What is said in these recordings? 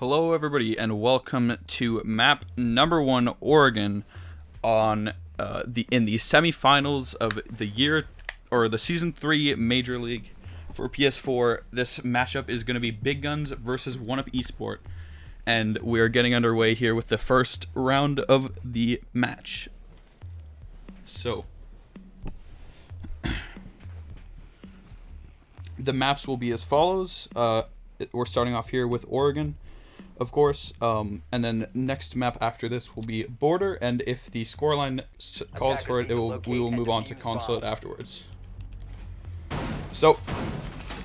Hello everybody and welcome to map number 1 Oregon on in the semifinals of the year or the season 3 Major League for PS4. This matchup is going to be Big Guns versus 1UPeSport, and we are getting underway here with the first round of the match. So the maps will be as follows. We're starting off here with Oregon, of course, and then next map after this will be Border, and if the scoreline calls for it, we will move on to Consulate afterwards. So,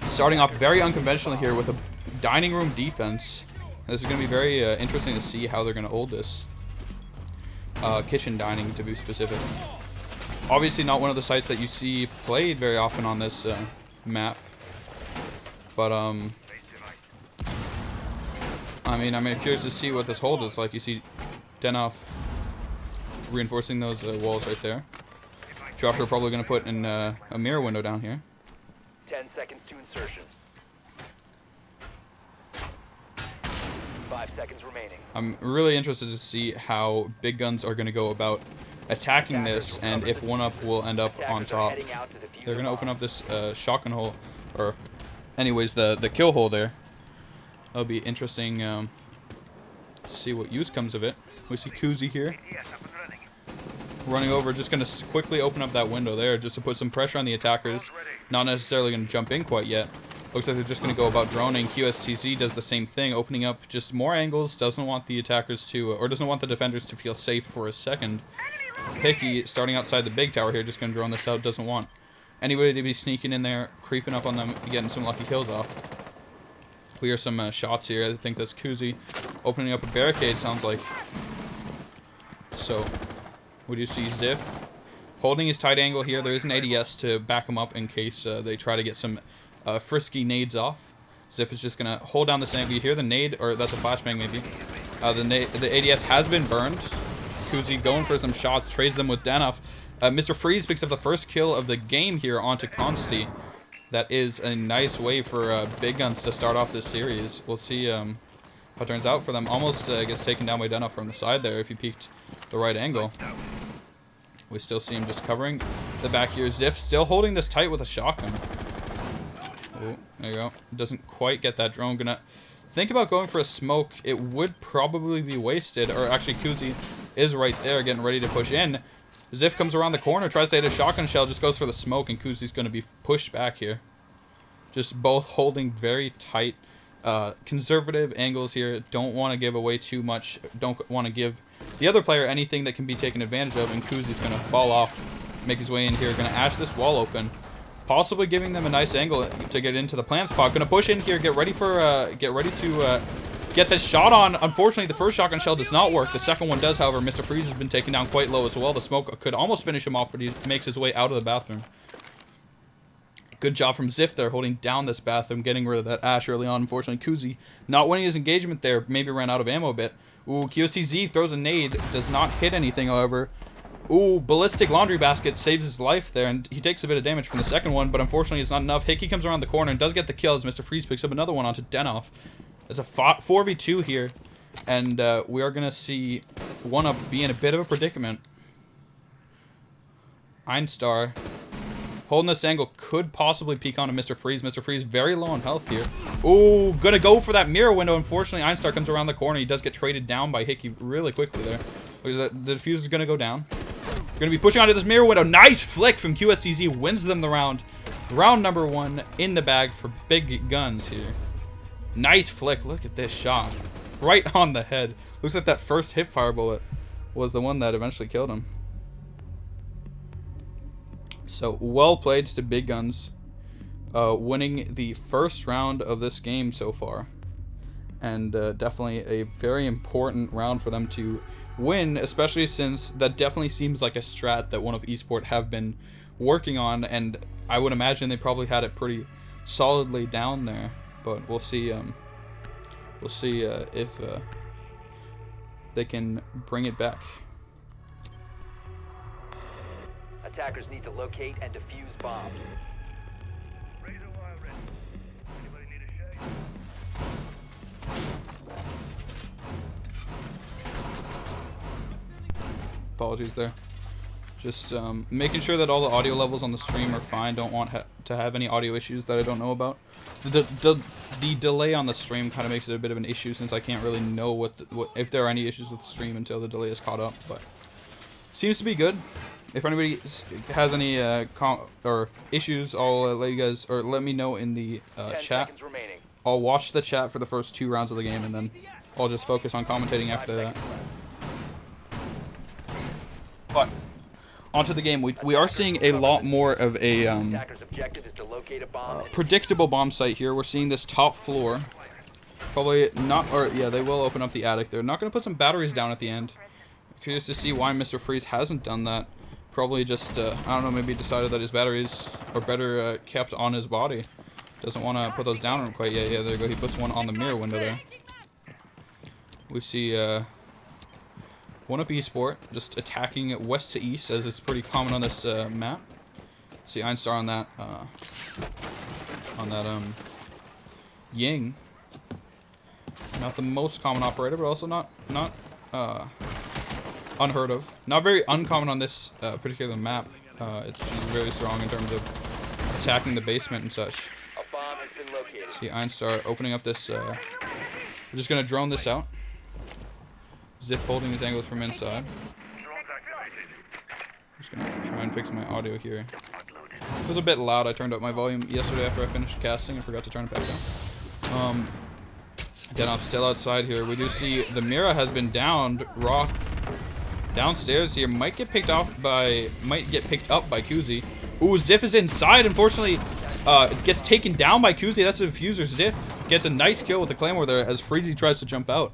starting off very unconventionally here with a dining room defense. This is going to be very interesting to see how they're going to hold this. Kitchen dining, to be specific. Obviously not one of the sites that you see played very often on this map, but I'm curious to see what this hold is like. You see Denoff reinforcing those walls right there. Joshua probably going to put in a mirror window down here. 10 seconds to insertion. 5 seconds remaining. I'm really interested to see how Big Guns are going to go about attacking this, and if 1UP will end up on top. They're going to open up this shotgun hole, or anyways, the kill hole there. That'll be interesting to see what use comes of it. We see Kuzi here running over, just going to quickly open up that window there just to put some pressure on the attackers. Not necessarily going to jump in quite yet. Looks like they're just going to go about droning. QSTZ does the same thing, opening up just more angles. Doesn't want the attackers to, or doesn't want the defenders to feel safe for a second. Hickey starting outside the big tower here, just going to drone this out. Doesn't want anybody to be sneaking in there, creeping up on them, getting some lucky kills off. We hear some shots here. I think that's Kuzi opening up a barricade, sounds like. So, what do you see? Ziff holding his tight angle here. There is an ADS to back him up in case they try to get some frisky nades off. Ziff is just going to hold down this angle. You hear the nade, or that's a flashbang maybe. The ADS has been burned. Kuzi going for some shots, trades them with Danoff. Mr. Freeze picks up the first kill of the game here onto Consti. That is a nice way for Big Guns to start off this series. We'll see how it turns out for them. Almost gets taken down by Denoff from the side there if he peeked the right angle. We still see him just covering the back here. Ziff still holding this tight with a shotgun. Oh, there you go. Doesn't quite get that drone. Gonna think about going for a smoke. It would probably be wasted. Or actually, Kuzi is right there getting ready to push in. Ziff comes around the corner, tries to hit a shotgun shell, just goes for the smoke, and Kuzi's going to be pushed back here. Just both holding very tight, conservative angles here. Don't want to give away too much. Don't want to give the other player anything that can be taken advantage of, and Kuzi's going to fall off, make his way in here, going to ash this wall open, possibly giving them a nice angle to get into the plant spot. Going to push in here, get ready to get this shot on. Unfortunately, the first shotgun shell does not work. The second one does, however. Mr. Freeze has been taken down quite low as well. The smoke could almost finish him off, but he makes his way out of the bathroom. Good job from Ziff there, holding down this bathroom, getting rid of that ash early on. Unfortunately, Kuzi not winning his engagement there. Maybe ran out of ammo a bit. Ooh, QCZ throws a nade. Does not hit anything, however. Ooh, ballistic laundry basket saves his life there, and he takes a bit of damage from the second one, but unfortunately it's not enough. Hickey comes around the corner and does get the kill as Mr. Freeze picks up another one onto Denoff. There's a 4v2 here, and we are going to see 1UP be in a bit of a predicament. Einstar holding this angle could possibly peek onto Mr. Freeze. Mr. Freeze very low on health here. Ooh, going to go for that mirror window. Unfortunately, Einstar comes around the corner. He does get traded down by Hickey really quickly there. The diffuser is going to go down. Going to be pushing onto this mirror window. Nice flick from QSTZ. Wins them the round. Round number 1 in the bag for Big Guns here. Nice flick. Look at this shot. Right on the head. Looks like that first hipfire bullet was the one that eventually killed him. So, well played to Big Guns. Winning the first round of this game so far. And definitely a very important round for them to win, especially since that definitely seems like a strat that 1UPeSport have been working on. And I would imagine they probably had it pretty solidly down there. But we'll see. We'll see if they can bring it back. Attackers need to locate and defuse bombs. Razor wire ready. Anybody need a shade? apologies there. Just making sure that all the audio levels on the stream are fine. Don't want to have any audio issues that I don't know about. The delay on the stream kind of makes it a bit of an issue since I can't really know what if there are any issues with the stream until the delay is caught up. But seems to be good. If anybody has any or issues, I'll let you guys or let me know in the chat. I'll watch the chat for the first 2 rounds of the game and then I'll just focus on commentating after that. But onto the game, we are seeing a lot more of a predictable bomb site here. We're seeing this top floor. Probably not, or yeah, they will open up the attic. They're not going to put some batteries down at the end. Curious to see why Mr. Freeze hasn't done that. Probably just, I don't know, maybe decided that his batteries are better kept on his body. Doesn't want to put those down quite yet. Yeah, there you go. He puts one on the mirror window there. We see 1UPeSport just attacking west to east, as is pretty common on this map. See Einstar on that Ying. Not the most common operator, but also not unheard of. Not very uncommon on this particular map. She's very strong in terms of attacking the basement and such. A bomb has been located. See Einstar opening up this. We're just gonna drone this out. Ziff holding his angles from inside. Just gonna try and fix my audio here. It was a bit loud. I turned up my volume yesterday after I finished casting and forgot to turn it back down. Denop still outside here. We do see the Mira has been downed. Rock downstairs here might get picked up by Kuzi. Ooh, Ziff is inside. Unfortunately, gets taken down by Kuzi. That's a diffuser. Ziff gets a nice kill with the Claymore there as Freezy tries to jump out.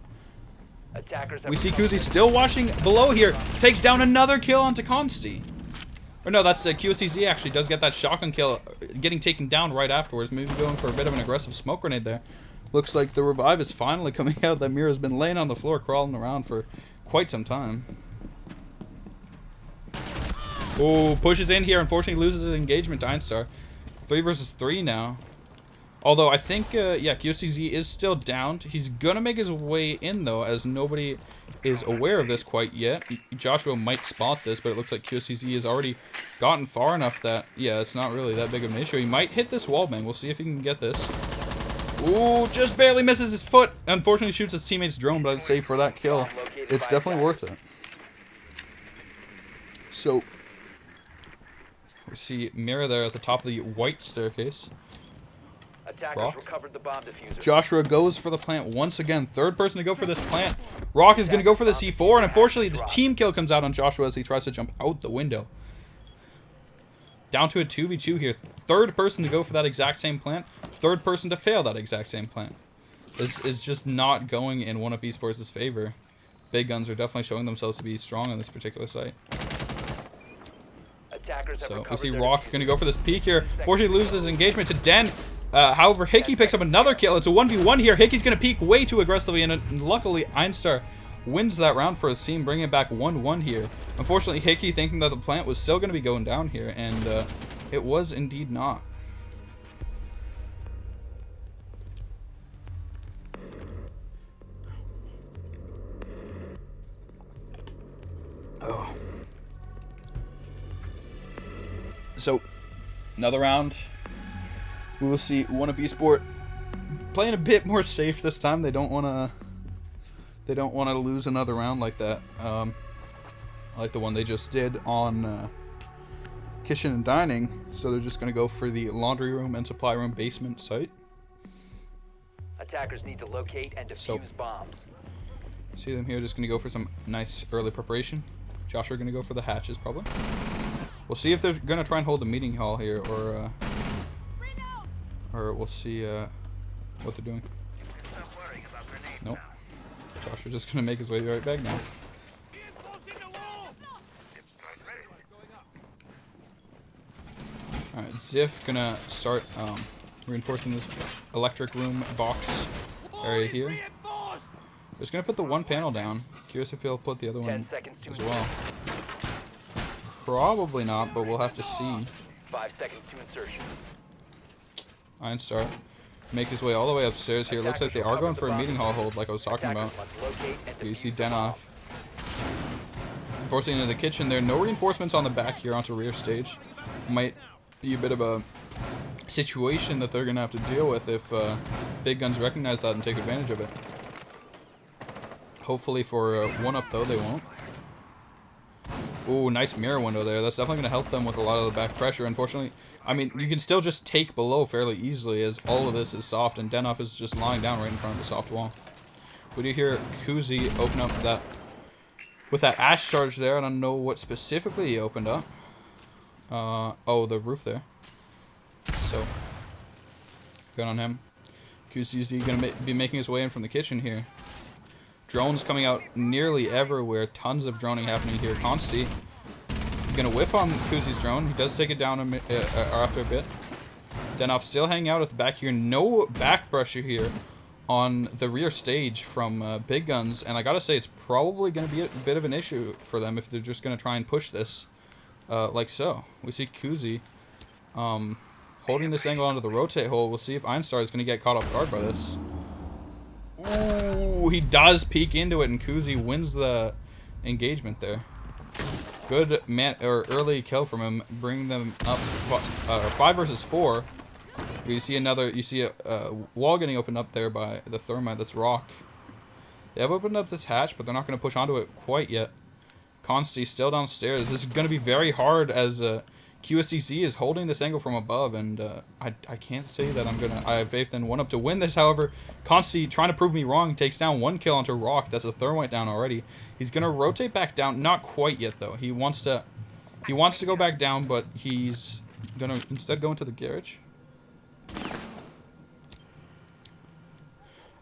We see Kuzi still watching below here. Takes down another kill onto Consti. Or no, that's QSCZ actually does get that shotgun kill, getting taken down right afterwards. Maybe going for a bit of an aggressive smoke grenade there. Looks like the revive is finally coming out. That Mira's been laying on the floor, crawling around for quite some time. Oh, pushes in here. Unfortunately, loses his engagement to Einstar. 3 versus 3 now. Although I think, yeah, QCZ is still downed. He's gonna make his way in though, as nobody is aware of this quite yet. Joshua might spot this, but it looks like QCZ has already gotten far enough that, yeah, it's not really that big of an issue. He might hit this wallbang. We'll see if he can get this. Ooh, just barely misses his foot. Unfortunately, shoots his teammate's drone, but I'd say for that kill, it's definitely worth it. So, we see Mira there at the top of the white staircase. Attackers recovered the bomb diffuser. Joshua goes for the plant once again. 3rd person to go for this plant. Rock is going to go for the C4, and unfortunately, this team kill comes out on Joshua as he tries to jump out the window. Down to a 2v2 here. 3rd person to go for that exact same plant. 3rd person to fail that exact same plant. This is just not going in 1UPeSports' favor. Big guns are definitely showing themselves to be strong on this particular site. So we see Rock going to go for this peek here. Fortunately, loses his engagement to Den. However, Hickey picks up another kill. It's a 1v1 here. Hickey's going to peek way too aggressively, and luckily, Einstar wins that round for his team, bringing it back 1-1 here. Unfortunately, Hickey thinking that the plant was still going to be going down here, and it was indeed not. Oh. So, another round. We will see 1UPeSport playing a bit more safe this time. They don't want to lose another round like that, like the one they just did on Kitchen and Dining. So they're just going to go for the laundry room and supply room basement site. Attackers need to locate and defuse bombs. See them here, just going to go for some nice early preparation. Josh are going to go for the hatches probably. We'll see if they're going to try and hold the meeting hall here, or we'll see what they're doing. Nope. Josh is just going to make his way right back now. Alright, Ziff going to start reinforcing this electric room box area here. Just going to put the one panel down. Curious if he'll put the other one as well. Probably not, but we'll have to see. 5 seconds to insertion. Einstar make his way all the way upstairs here. Looks like they are going for a meeting hall hold, like I was talking about. You see Denoff Forcing into the kitchen there. No reinforcements on the back here onto rear stage. Might be a bit of a situation that they're going to have to deal with if Big Guns recognize that and take advantage of it. Hopefully for 1UP though, they won't. Ooh, nice mirror window there. That's definitely going to help them with a lot of the back pressure. Unfortunately, I mean, you can still just take below fairly easily as all of this is soft and Denoff is just lying down right in front of the soft wall. We do hear Kuzi open up that with that Ash charge there. I don't know what specifically he opened up. Oh, the roof there. So, good on him. Kuzi's going to be making his way in from the kitchen here. Drones coming out nearly everywhere. Tons of droning happening here. Consti going to whiff on Kuzi's drone. He does take it down after a bit. Denoff still hanging out at the back here. No back pressure here on the rear stage from Big Guns. And I got to say, it's probably going to be a bit of an issue for them if they're just going to try and push this like so. We see Kuzi holding this angle onto the rotate hole. We'll see if Einstar is going to get caught off guard by this. Ooh, he does peek into it, and Kuzi wins the engagement there. Good early kill from him, bringing them up 5 versus 4. You see a wall getting opened up there by the Thermite. That's Rock. They have opened up this hatch, but they're not going to push onto it quite yet. Consti still downstairs. This is going to be very hard as QSCC is holding this angle from above, and I can't say that I have faith in 1UP to win this. However, Consti trying to prove me wrong, takes down 1 kill onto Rock. That's a Thermite down already. He's gonna rotate back down, not quite yet though. He wants to go back down, but he's gonna instead go into the garage.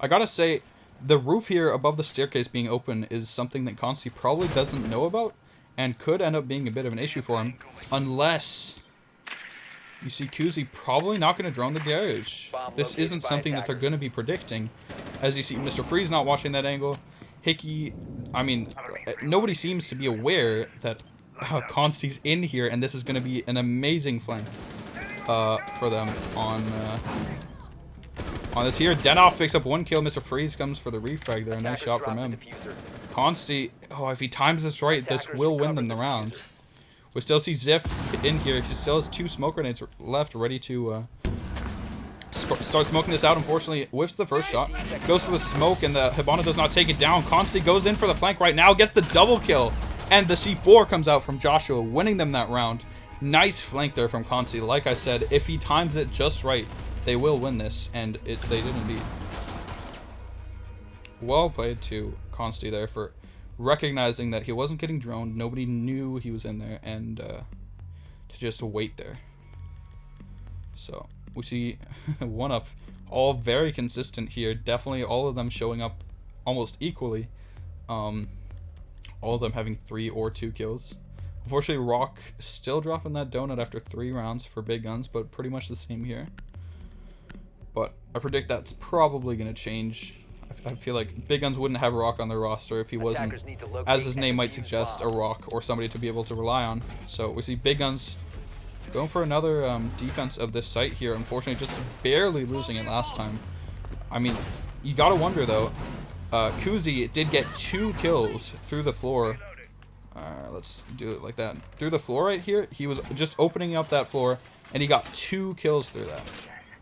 I gotta say, the roof here above the staircase being open is something that Consti probably doesn't know about, and could end up being a bit of an issue for him, unless you see Kuzi probably not going to drone the garage. This isn't something that they're going to be predicting. As you see, Mr. Freeze not watching that angle. Hickey, I mean, nobody seems to be aware that Consti's in here, and this is going to be an amazing flank for them on this here. Denoff picks up 1 kill. Mr. Freeze comes for the refrag there. Nice shot from him. Consti, oh, if he times this right, this will win them the round. We still see Ziff in here. He still has 2 smoke grenades left, ready to start smoking this out. Unfortunately, whiffs the first shot. Goes for the smoke, and the Hibana does not take it down. Consti goes in for the flank right now, gets the double kill. And the C4 comes out from Joshua, winning them that round. Nice flank there from Consti. Like I said, if he times it just right, they will win this, and they did indeed. Well played to Consti there for recognizing that he wasn't getting droned, nobody knew he was in there, and to just wait there. So we see 1UP all very consistent here, definitely all of them showing up almost equally, all of them having 3 or 2 kills. Unfortunately, Rock still dropping that donut after 3 rounds for Big Guns, but pretty much the same here. But I predict that's probably going to change. I feel like Big Guns wouldn't have Rock on their roster if he wasn't, as his name might suggest, a Rock or somebody to be able to rely on. So we see Big Guns going for another defense of this site here. Unfortunately, just barely losing it last time. I mean, you gotta wonder though. Kuzi did get 2 kills through the floor. Let's do it like that. Through the floor right here, he was just opening up that floor, and he got 2 kills through that.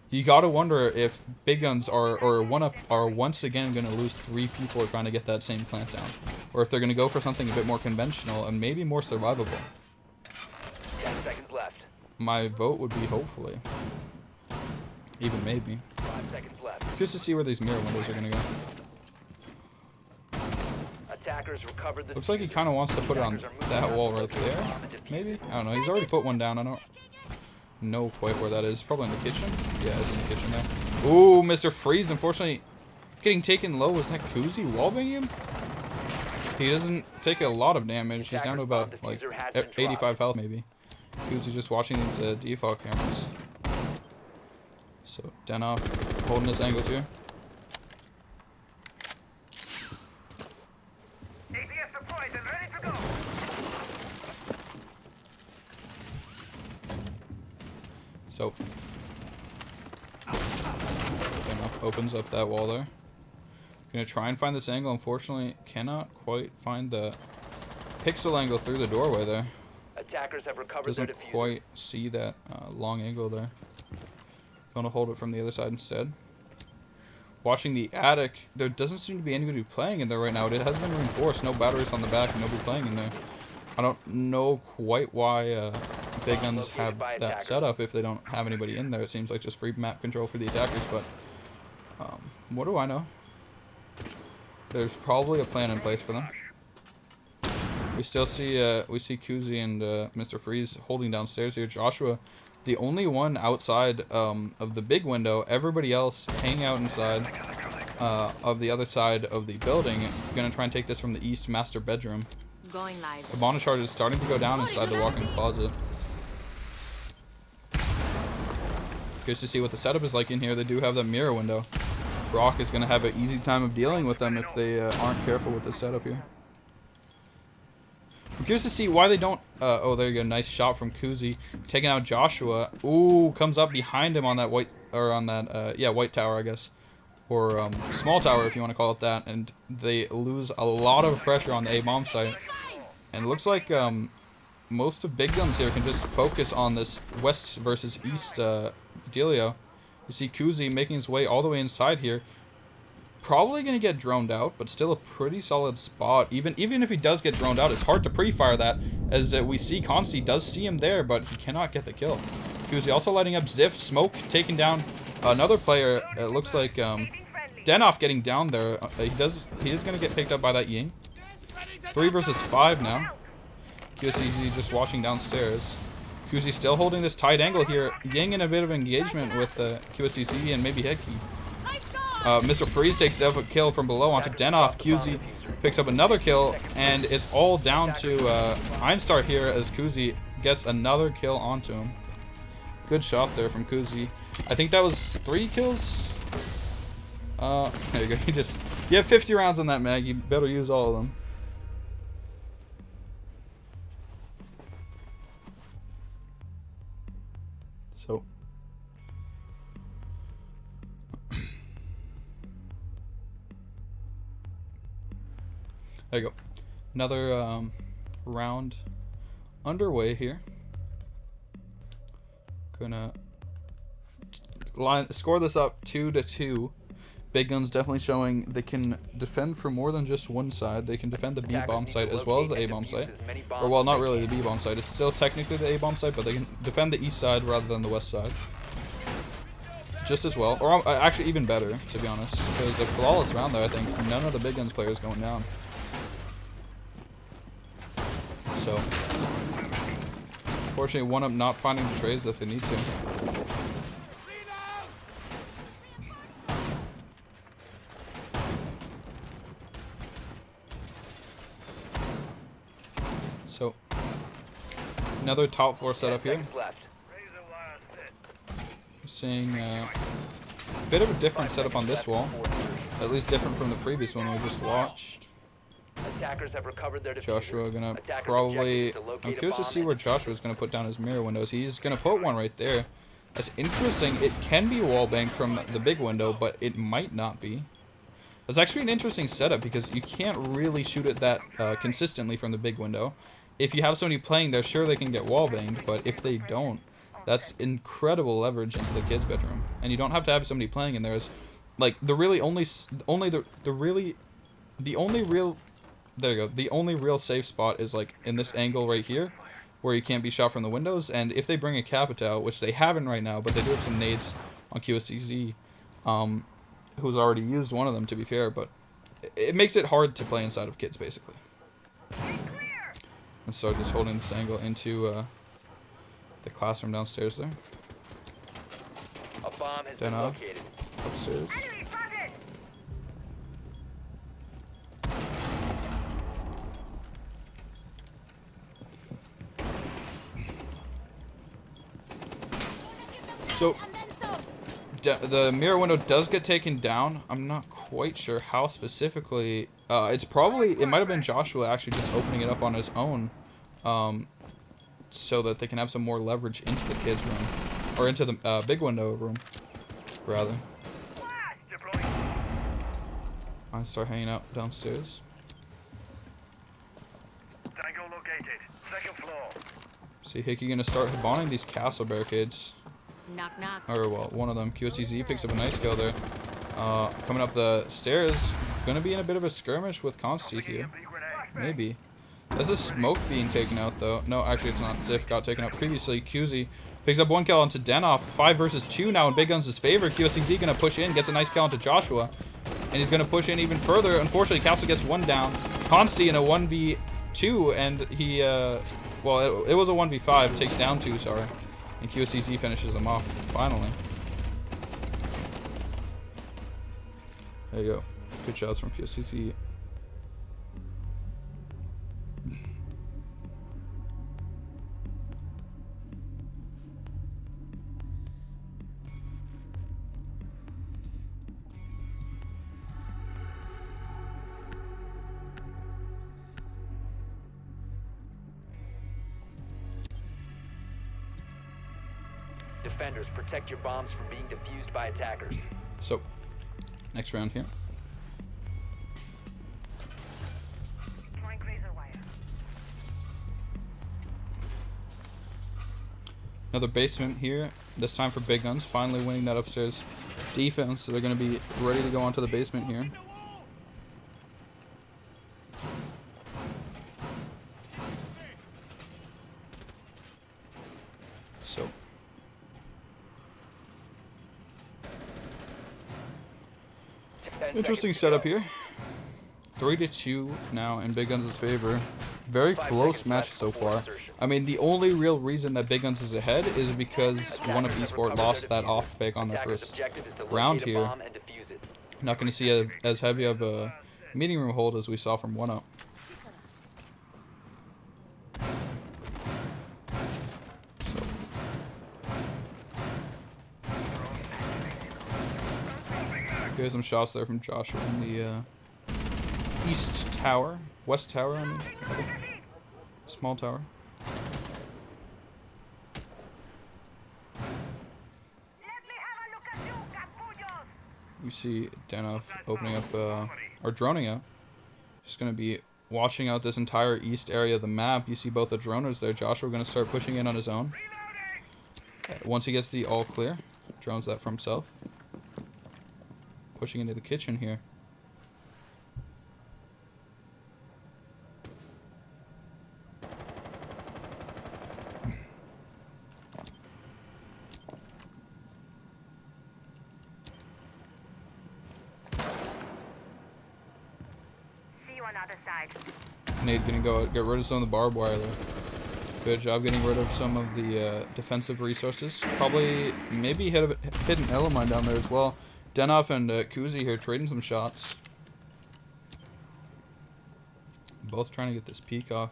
You gotta wonder if Big Guns or 1UP are once again gonna lose 3 people trying to get that same plant down, or if they're gonna go for something a bit more conventional and maybe more survivable. 10 seconds left. My vote would be hopefully, even maybe. 5 seconds left. Just to see where these mirror windows are gonna go. Attackers recovered the Looks like he kind of wants to put it on that wall right there. Maybe? I don't know. He's already put one down. I don't know quite where that is. Probably in the kitchen. Yeah, it's in the kitchen there. Ooh, Mr. Freeze, unfortunately, getting taken low. Was that Kuzi wallbanging him? He doesn't take a lot of damage. He's down to about like 85 health maybe. Kuzi's just watching these default cameras. So, Denoff holding this angle too. So, Denoff opens up that wall there. Gonna try and find this angle. Unfortunately, cannot quite find the pixel angle through the doorway there. Attackers have recovered their Doesn't diffuser. quite see that long angle there. Gonna hold it from the other side instead. Watching the attic, there doesn't seem to be anybody playing in there right now. It has been reinforced. No batteries on the back and nobody playing in there. I don't know quite why Big Guns have that setup if they don't have anybody in there. It seems like just free map control for the attackers, but what do I know? There's probably a plan in place for them. We still see Kuzi and Mr. Freeze holding downstairs here. Joshua, the only one outside of the big window. Everybody else hanging out inside of the other side of the building. Gonna try and take this from the east master bedroom. Going live. The Bonnet charge is starting to go down inside the walk-in closet. Curious to see what the setup is like in here. They do have that mirror window. Brock is gonna have an easy time of dealing with them if they aren't careful with the setup here. I'm curious to see why they don't. Oh, there you go. Nice shot from Kuzi, taking out Joshua. Ooh, comes up behind him on that white, or on that white tower, I guess, or small tower if you want to call it that. And they lose a lot of pressure on the A bomb site. And it looks like most of Big Guns here can just focus on this west versus east dealio. You see Kuzi making his way all the way inside here. Probably going to get droned out, but still a pretty solid spot. Even if he does get droned out, it's hard to pre-fire that, as we see Consti does see him there, but he cannot get the kill. Kuzi also lighting up Ziff. Smoke taking down another player. It looks like Denoff getting down there. He is going to get picked up by that Ying. 3 versus 5 now. QSCZ just watching downstairs. Kuzi still holding this tight angle here. Ying in a bit of engagement with QSCZ and maybe Headkey. Mr. Freeze takes a kill from below onto Denoff. Kuzi picks up another kill, and it's all down to Einstar here as Kuzi gets another kill onto him. Good shot there from Kuzi. I think that was 3 kills. There you go. You have 50 rounds on that mag. You better use all of them. So. There you go. Another round underway here. Gonna score this up 2-2. Big Guns definitely showing they can defend for more than just one side. They can defend the B-bomb site as well as the A-bomb site. Or, well, not really the B-bomb site. It's still technically the A-bomb site, but they can defend the east side rather than the west side. Just as well. Or actually even better, to be honest. Because a flawless round there, I think. None of the Big Guns players going down. So, unfortunately, 1UP not finding the trades that they need to. So, another top 4 setup here. Seeing a bit of a different setup on this wall. At least different from the previous one we just watched. Attackers have recovered their Joshua gonna probably. I'm curious to see where Joshua's gonna put down his mirror windows. He's gonna put one right there. That's interesting. It can be wall banged from the big window, but it might not be. That's actually an interesting setup because you can't really shoot it that consistently from the big window. If you have somebody playing there, sure they can get wall banged, but if they don't, that's incredible leverage into the kid's bedroom. And you don't have to have somebody playing in there. Is like the only real safe spot is like in this angle right here, where you can't be shot from the windows. And if they bring a Capita out, which they haven't right now, but they do have some nades on QSCZ, who's already used one of them to be fair, but it makes it hard to play inside of kids basically. And so just holding this angle into the classroom downstairs there. A bomb has been located. Upstairs. So, the mirror window does get taken down. I'm not quite sure how specifically. It might have been Joshua actually just opening it up on his own, so that they can have some more leverage into the kids' room, or into the big window room, rather. I start hanging out downstairs. See Hickey gonna start bonding these castle barricades. Knock knock. Or well, one of them. QSCZ picks up a nice kill there. Coming up the stairs, gonna be in a bit of a skirmish with Consti here. Maybe. There's a smoke being taken out though. No, actually it's not. Ziff got taken out previously. QZ picks up one kill onto Denoff. 5 versus 2 now in Big Guns' favor. QSCZ gonna push in, gets a nice kill onto Joshua. And he's gonna push in even further. Unfortunately, Castle gets one down. Consti in a 1v2 and he well it was a 1v5, takes down 2, sorry. And QSCZ finishes him off finally. There you go. Good shots from QSCZ. Defenders, protect your bombs from being defused by attackers. So, next round here. Another basement here, this time for Big Guns, finally winning that upstairs defense, so they're going to be ready to go onto the basement here. So, interesting setup here. 3-2 now in Big Guns' favor. Very close match so far. I mean, the only real reason that Big Guns is ahead is because 1UPeSport lost that off pick on their first round here. Not going to see as heavy of a meeting room hold as we saw from 1UP. Here's some shots there from Joshua in the East Tower. West Tower, I mean. Small tower. You see Denoff opening up, or droning out. Just going to be washing out this entire east area of the map. You see both the droners there. Joshua going to start pushing in on his own. Once he gets the all clear, drones that for himself. Pushing into the kitchen here. Nade gonna go get rid of some of the barbed wire there. Good job getting rid of some of the defensive resources. Probably, maybe hit an Elamine down there as well. Denoff and Kuzi here trading some shots. Both trying to get this peak off.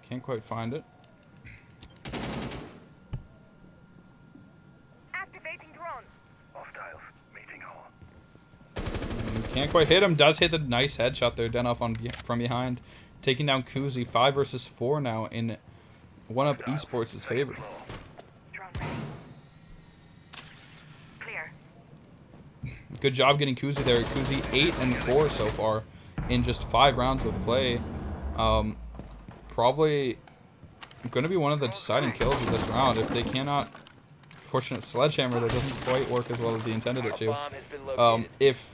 Can't quite find it. Activating drone. Hostiles meeting all. Can't quite hit him. Does hit the nice headshot there. Denoff from behind, taking down Kuzi. 5 versus 4 now in 1UPeSports' favor. Good job getting Kuzi there. Kuzi 8 and 4 so far in just 5 rounds of play. Probably going to be one of the deciding kills of this round. If they cannot, fortunate sledgehammer that doesn't quite work as well as they intended it to. If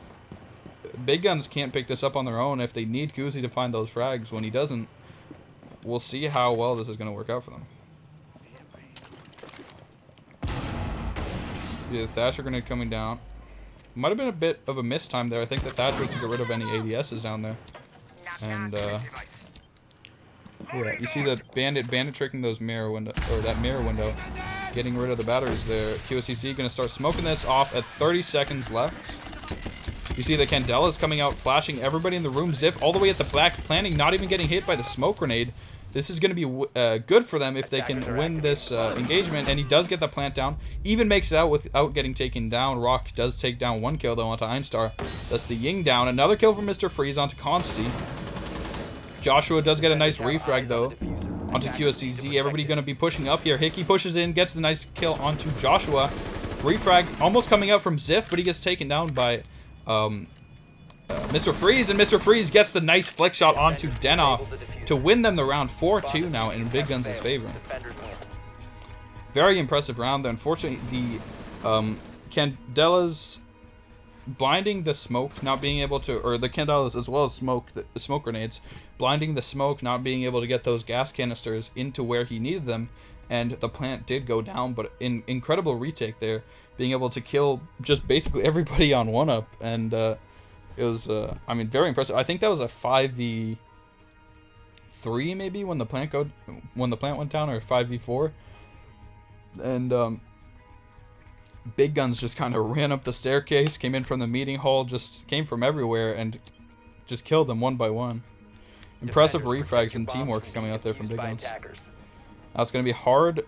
Big Guns can't pick this up on their own, if they need Kuzi to find those frags when he doesn't, we'll see how well this is going to work out for them. Yeah, Thatcher grenade coming down. Might have been a bit of a miss time there. I think that Thatcher was to get rid of any ADSs down there. And, yeah, you see the bandit tricking those mirror window, or that mirror window, getting rid of the batteries there. QSCC gonna start smoking this off at 30 seconds left. You see the Candela's coming out, flashing everybody in the room. Ziff all the way at the back, planning, not even getting hit by the smoke grenade. This is going to be good for them if they can win this engagement. And he does get the plant down. Even makes it out without getting taken down. Rock does take down 1 kill, though, onto Einstar. That's the Ying down. Another kill from Mr. Freeze onto Consti. Joshua does get a nice refrag, though, onto QSTZ. Everybody going to be pushing up here. Hickey pushes in, gets the nice kill onto Joshua. Refrag almost coming out from Ziff, but he gets taken down by Mr. Freeze, and Mr. Freeze gets the nice flick shot onto Denoff to win them the round 4-2 now in Big Guns' favor. Very impressive round there. Unfortunately, the Candela's blinding the smoke, not being able to, or the Candelas as well as the smoke grenades, blinding the smoke, not being able to get those gas canisters into where he needed them, and the plant did go down, but in incredible retake there, being able to kill just basically everybody on 1UP, and it was, I mean, very impressive. I think that was a 5v3 maybe when the plant went down, or 5v4, and Big Guns just kind of ran up the staircase, came in from the meeting hall, just came from everywhere, and just killed them one by one. Impressive refrags and teamwork coming out there from Big Guns. Now it's going to be hard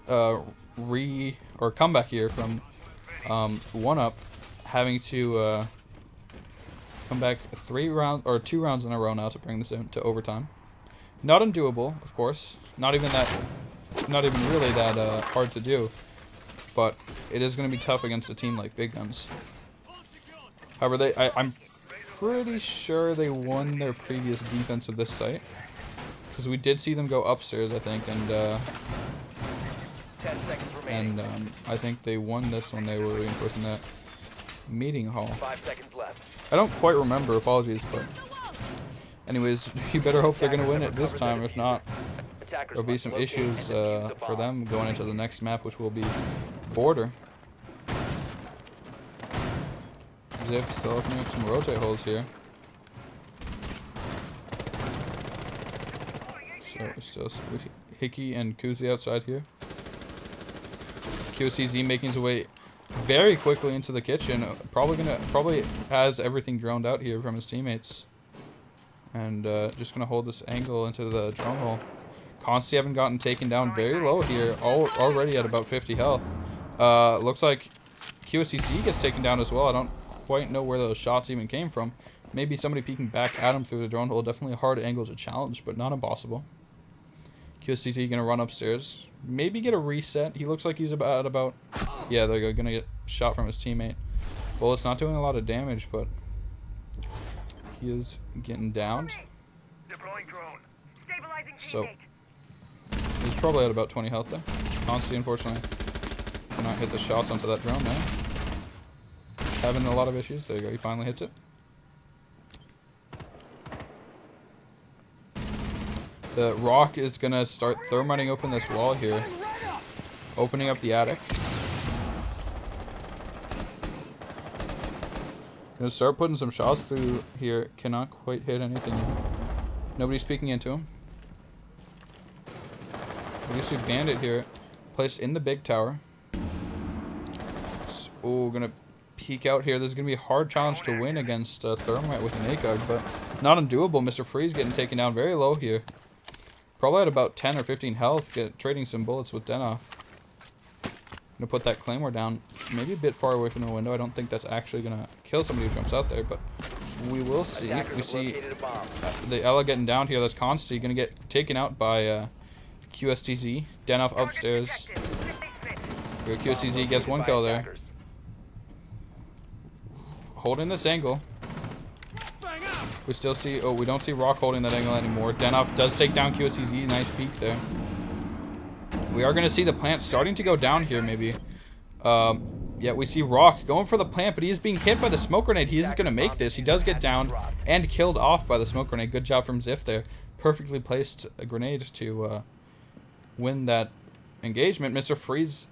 comeback here from 1UP, having to come back 2 rounds in a row now to bring this into overtime. Not undoable, of course. Not even really that hard to do. But it is going to be tough against a team like Big Guns. However, I'm pretty sure they won their previous defense of this site, because we did see them go upstairs, I think, and I think they won this when they were reinforcing that meeting hall. 5 seconds left. I don't quite remember, apologies, but anyways, you better hope they're going to win it this time. If not, there'll be some issues for them going into the next map, which will be Border. Ziff still opening up some rotate holes here. So still Hickey and Kuzi outside here. QCZ making his way very quickly into the kitchen. Probably has everything droned out here from his teammates. And just gonna hold this angle into the drone hole. Consti haven't gotten taken down, very low here, already at about 50 health. Looks like QSCC gets taken down as well. I don't quite know where those shots even came from. Maybe somebody peeking back at him through the drone hole. Definitely a hard angle to challenge, but not impossible. QSCC gonna run upstairs. Maybe get a reset. He looks like he's about yeah, they're gonna get shot from his teammate. Bullet's not doing a lot of damage, but he is getting downed. So he's probably at about 20 health there. Consti, unfortunately, cannot hit the shots onto that drone now. Having a lot of issues. There you go. He finally hits it. The Rock is going to start thermiting open this wall here. Opening up the attic. Going to start putting some shots through here. Cannot quite hit anything. Nobody's peeking into him. We see Bandit here. Placed in the big tower. Oh, going to peek out here. This is going to be a hard challenge to win against Thermite with an ACOG, but not undoable. Mr. Freeze getting taken down very low here. Probably at about 10 or 15 health, trading some bullets with Denoff. Gonna put that Claymore down, maybe a bit far away from the window. I don't think that's actually gonna kill somebody who jumps out there, but we will see. We see the Ella getting down here. That's Consti gonna get taken out by QSTZ. Denoff upstairs. QSTZ gets one kill there. Holding this angle. We still see, oh, we don't see Rock holding that angle anymore. Denoff does take down QSCZ. Nice peek there. We are going to see the plant starting to go down here, maybe. Yeah, we see Rock going for the plant, but he is being hit by the smoke grenade. He isn't going to make this. He does get downed and killed off by the smoke grenade. Good job from Ziff there. Perfectly placed a grenade to win that engagement. Mr. Freeze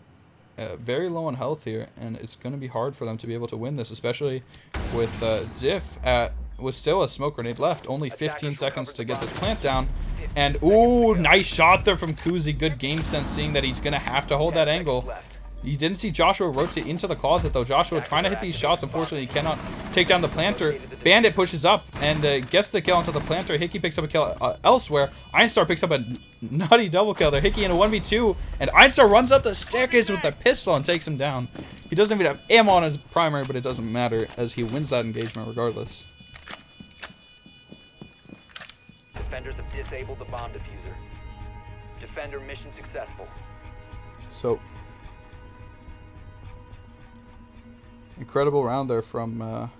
very low on health here, and it's going to be hard for them to be able to win this, especially with Ziff with still a smoke grenade left. Only 15 seconds to get this plant down. And, ooh, nice shot there from Kuzi. Good game sense, seeing that he's going to have to hold that angle. You didn't see Joshua rotate into the closet, though. Joshua trying to hit these shots. Unfortunately, he cannot take down the planter. Bandit pushes up and gets the kill onto the planter. Hickey picks up a kill elsewhere. Einstar picks up a nutty double kill there. Hickey in a 1v2. And Einstar runs up the staircase with the pistol and takes him down. He doesn't even have ammo on his primary, but it doesn't matter as he wins that engagement regardless. Defenders have disabled the bomb diffuser. Defender mission successful. So, incredible round there from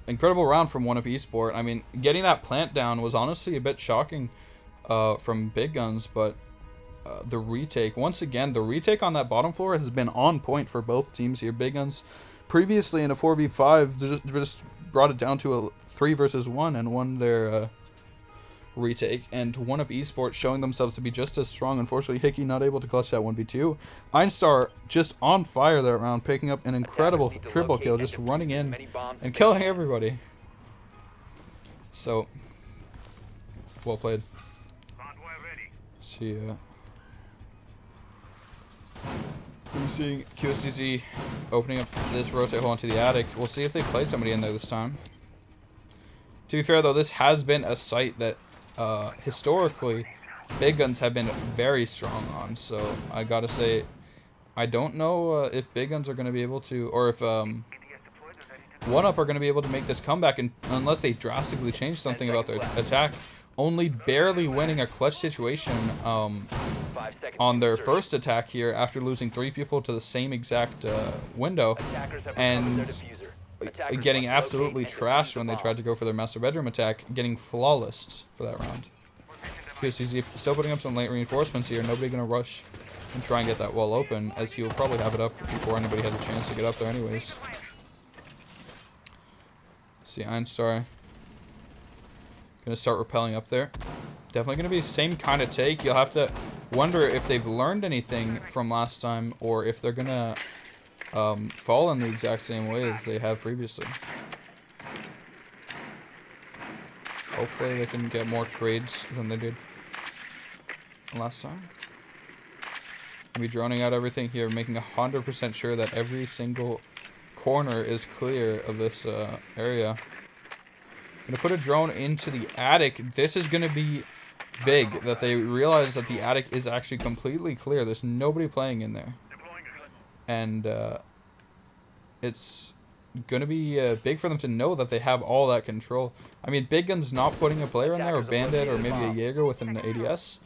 incredible round from 1UPeSport. I mean, getting that plant down was honestly a bit shocking from Big Guns, but the retake, once again, the retake on that bottom floor has been on point for both teams here. Big Guns previously in a 4v5 just brought it down to a 3 versus 1 and won their retake, and 1UPeSport showing themselves to be just as strong. Unfortunately, Hickey not able to clutch that 1v2. Einstar just on fire that round, picking up an incredible triple kill, just running in and killing everybody. So, well played. See, I'm seeing QSCZ opening up this rotate hole into the attic. We'll see if they play somebody in there this time. To be fair, though, this has been a site that historically Big Guns have been very strong on, so I gotta say, I don't know if Big Guns are going to be able to, or if 1UP are going to be able to make this comeback, and unless they drastically change something about their attack. Only barely winning a clutch situation on their first attack here after losing 3 people to the same exact window, and getting absolutely trashed when they tried to go for their master bedroom attack, getting flawless for that round. QSCZ still putting up some late reinforcements here. Nobody going to rush and try and get that wall open, as he will probably have it up before anybody has a chance to get up there anyways. See, Einstar going to start rappelling up there. Definitely going to be the same kind of take. You'll have to wonder if they've learned anything from last time, or if they're going to fall in the exact same way as they have previously. Hopefully they can get more trades than they did last time. I'll be droning out everything here, making 100% sure that every single corner is clear of this area. Gonna put a drone into the attic. This is gonna be big, that they realize that the attic is actually completely clear. There's nobody playing in there. And it's gonna be big for them to know that they have all that control. I mean, Big Gun's not putting a player in there, or Bandit, or maybe a Jaeger with an ADS.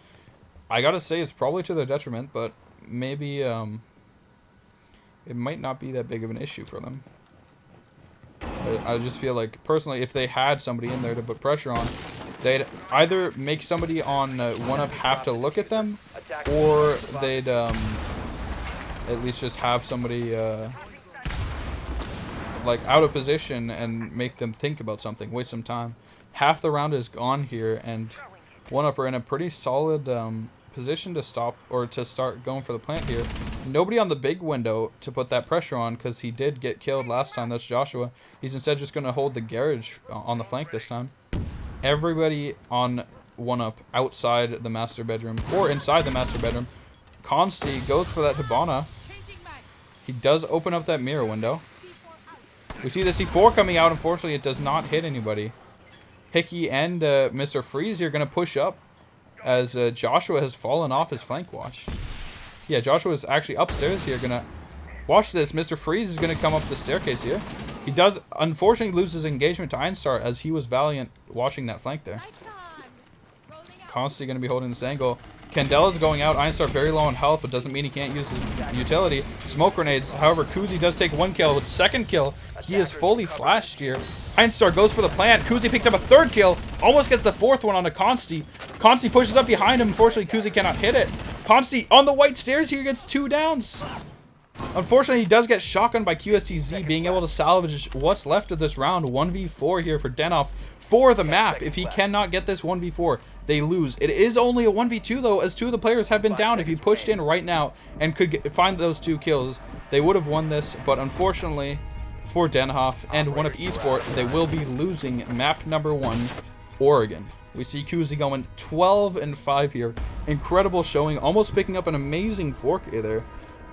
I gotta say, it's probably to their detriment, but maybe it might not be that big of an issue for them. I just feel like, personally, if they had somebody in there to put pressure on, they'd either make somebody on 1UP have to look at them, or they'd at least just have somebody like out of position and make them think about something, waste some time. Half the round is gone here, and 1UP are in a pretty solid position to stop, or to start going for the plant here. Nobody on the big window to put that pressure on, because he did get killed last time. That's Joshua. He's instead just going to hold the garage on the flank this time. Everybody on 1UP outside the master bedroom, or inside the master bedroom. Consti goes for that Hibana. He does open up that mirror window. We see the C4 coming out. Unfortunately, it does not hit anybody. Hickey and Mr. Freeze here going to push up, as Joshua has fallen off his flank watch. Yeah, Joshua is actually upstairs here. Gonna watch this. Mr. Freeze is gonna come up the staircase here. He does unfortunately lose his engagement to Einstar, as he was valiant watching that flank there. Constantly gonna be holding this angle. Candela's going out. Einstar very low on health, but doesn't mean he can't use his utility. Smoke grenades. However, Kuzi does take 1 kill. With second kill, he is fully flashed here. Einstar goes for the plant. Kuzi picks up a 3rd kill. Almost gets the 4th one on a Consti. Consti pushes up behind him. Unfortunately, Kuzi cannot hit it. Consti on the white stairs here gets 2 downs. Unfortunately, he does get shotgunned by QSTZ, being able to salvage what's left of this round. 1v4 here for Denoff for the map. If he cannot get this 1v4, they lose. It is only a 1v2 though, as 2 of the players have been down. If he pushed in right now and could find those 2 kills, they would have won this. But unfortunately for Denoff and 1UPeSport, they will be losing map number 1, Oregon. We see Kuzi going 12-5 here. Incredible showing, almost picking up an amazing 4K there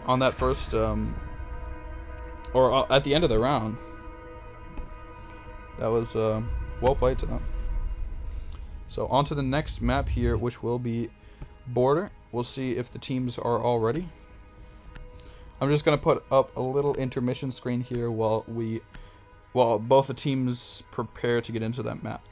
on that first, or at the end of the round. That was well played to them. So on to the next map here, which will be Border. We'll see if the teams are all ready. I'm just going to put up a little intermission screen here while both the teams prepare to get into that map.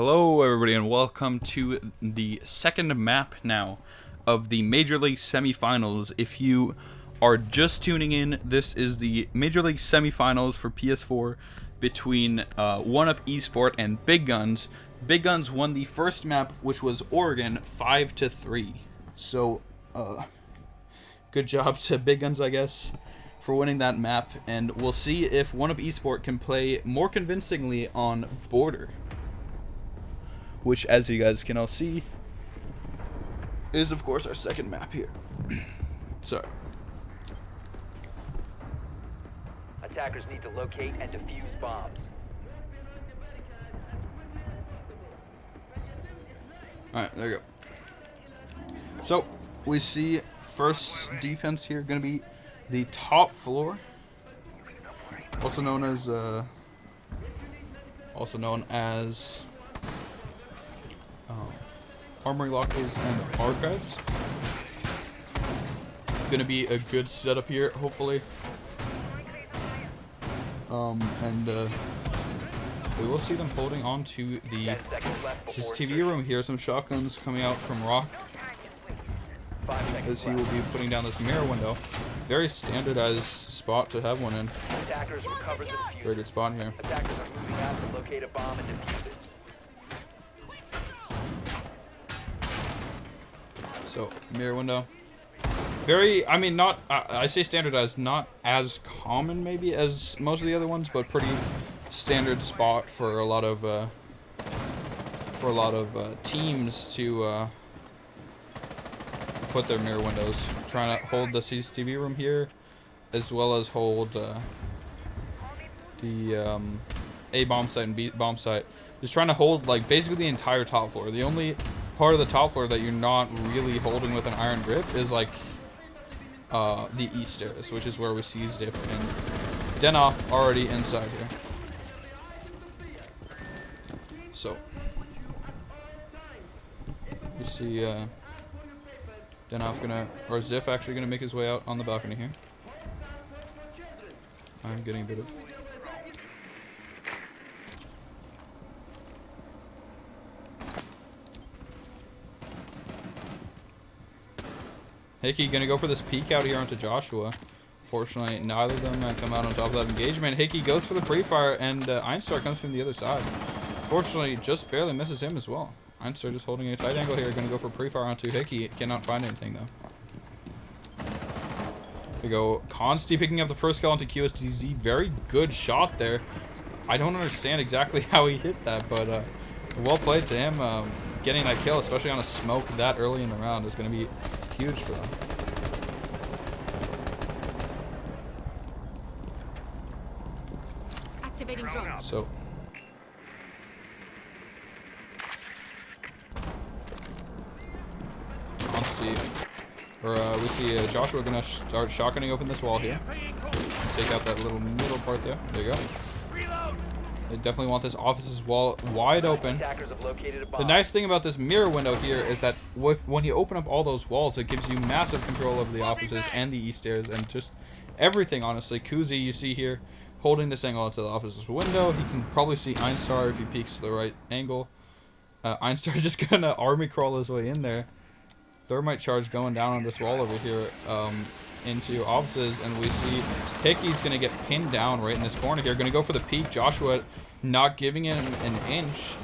Hello everybody and welcome to the second map now of the Major League semifinals. If you are just tuning in, this is the Major League semifinals for PS4 between 1UPeSport and Big Guns. Big Guns won the first map, which was Oregon, 5-3. So, good job to Big Guns, I guess, for winning that map. And we'll see if 1UPeSport can play more convincingly on Border, which, as you guys can all see, is of course our second map here. Sorry. Attackers need to locate and defuse bombs. Alright, there you go. So, we see first defense here going to be the top floor, also known as armory lockers and archives. Gonna be a good setup here, hopefully. We will see them holding on to the CCTV room here. Some shotguns coming out from Rock, as he will be putting down this mirror window. Very standardized spot to have one in. Very good spot here. Attackers are moving out to locate a bomb and defuse it. So, mirror window. Very, I mean, not, I say standardized, not as common maybe as most of the other ones, but pretty standard spot for a lot of teams to put their mirror windows. Trying to hold the CCTV room here, as well as hold the A bomb site and B bomb site. Just trying to hold like basically the entire top floor. The only part of the top floor that you're not really holding with an iron grip is like the east stairs, which is where we see Ziff and Denoff already inside here. So we see Denoff or Ziff actually gonna make his way out on the balcony here. I'm getting a bit of Hickey gonna go for this peek out here onto Joshua. Fortunately, neither of them might come out on top of that engagement. Hickey goes for the pre-fire, and Einstar comes from the other side. Fortunately, just barely misses him as well. Einstar just holding a tight angle here, gonna go for pre-fire onto Hickey. Cannot find anything though. There we go. Consti picking up the first kill onto QSDZ. Very good shot there. I don't understand exactly how he hit that, but well played to him. Getting that kill, especially on a smoke that early in the round, is gonna be huge for them. Activating drone. So let's see. We see Joshua gonna start shotgunning open this wall here. Take out that little middle part there. There you go. They definitely want this office's wall wide open. The nice thing about this mirror window here is that when you open up all those walls, it gives you massive control over the offices and the east stairs and just everything, honestly. Kuzi, you see here, holding this angle into the office's window. He can probably see Einstar if he peeks to the right angle. Einstar just gonna army crawl his way in there. Thermite charge going down on this wall over here into offices, and we see Hickey's gonna get pinned down right in this corner here. Gonna go for the peek. Joshua not giving him an inch.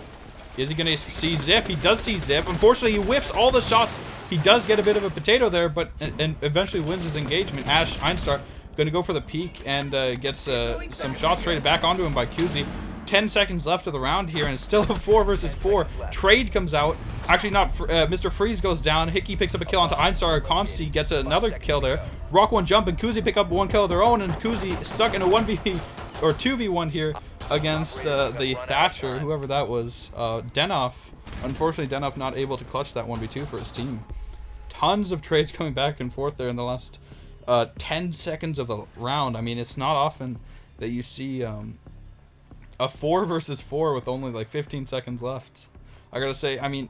Is he gonna see Ziff? He does see Ziff. Unfortunately, he whiffs all the shots. He does get a bit of a potato there, but and eventually wins his engagement. Ash Einstar gonna go for the peek and gets some shots traded back onto him by Kuzi. 10 seconds left of the round here, and it's still a 4 versus 4. Trade comes out. Actually, not. Mr. Freeze goes down. Hickey picks up a kill onto Einstar. Consti gets another kill there. Rock one jump, and Kuzi pick up one kill of their own, and Kuzi stuck in a 1v or 2v1 here against the Thatcher, whoever that was. Denoff. Unfortunately, Denoff not able to clutch that 1v2 for his team. Tons of trades coming back and forth there in the last 10 seconds of the round. I mean, it's not often that you see a 4 versus 4 with only like 15 seconds left. I gotta say, I mean,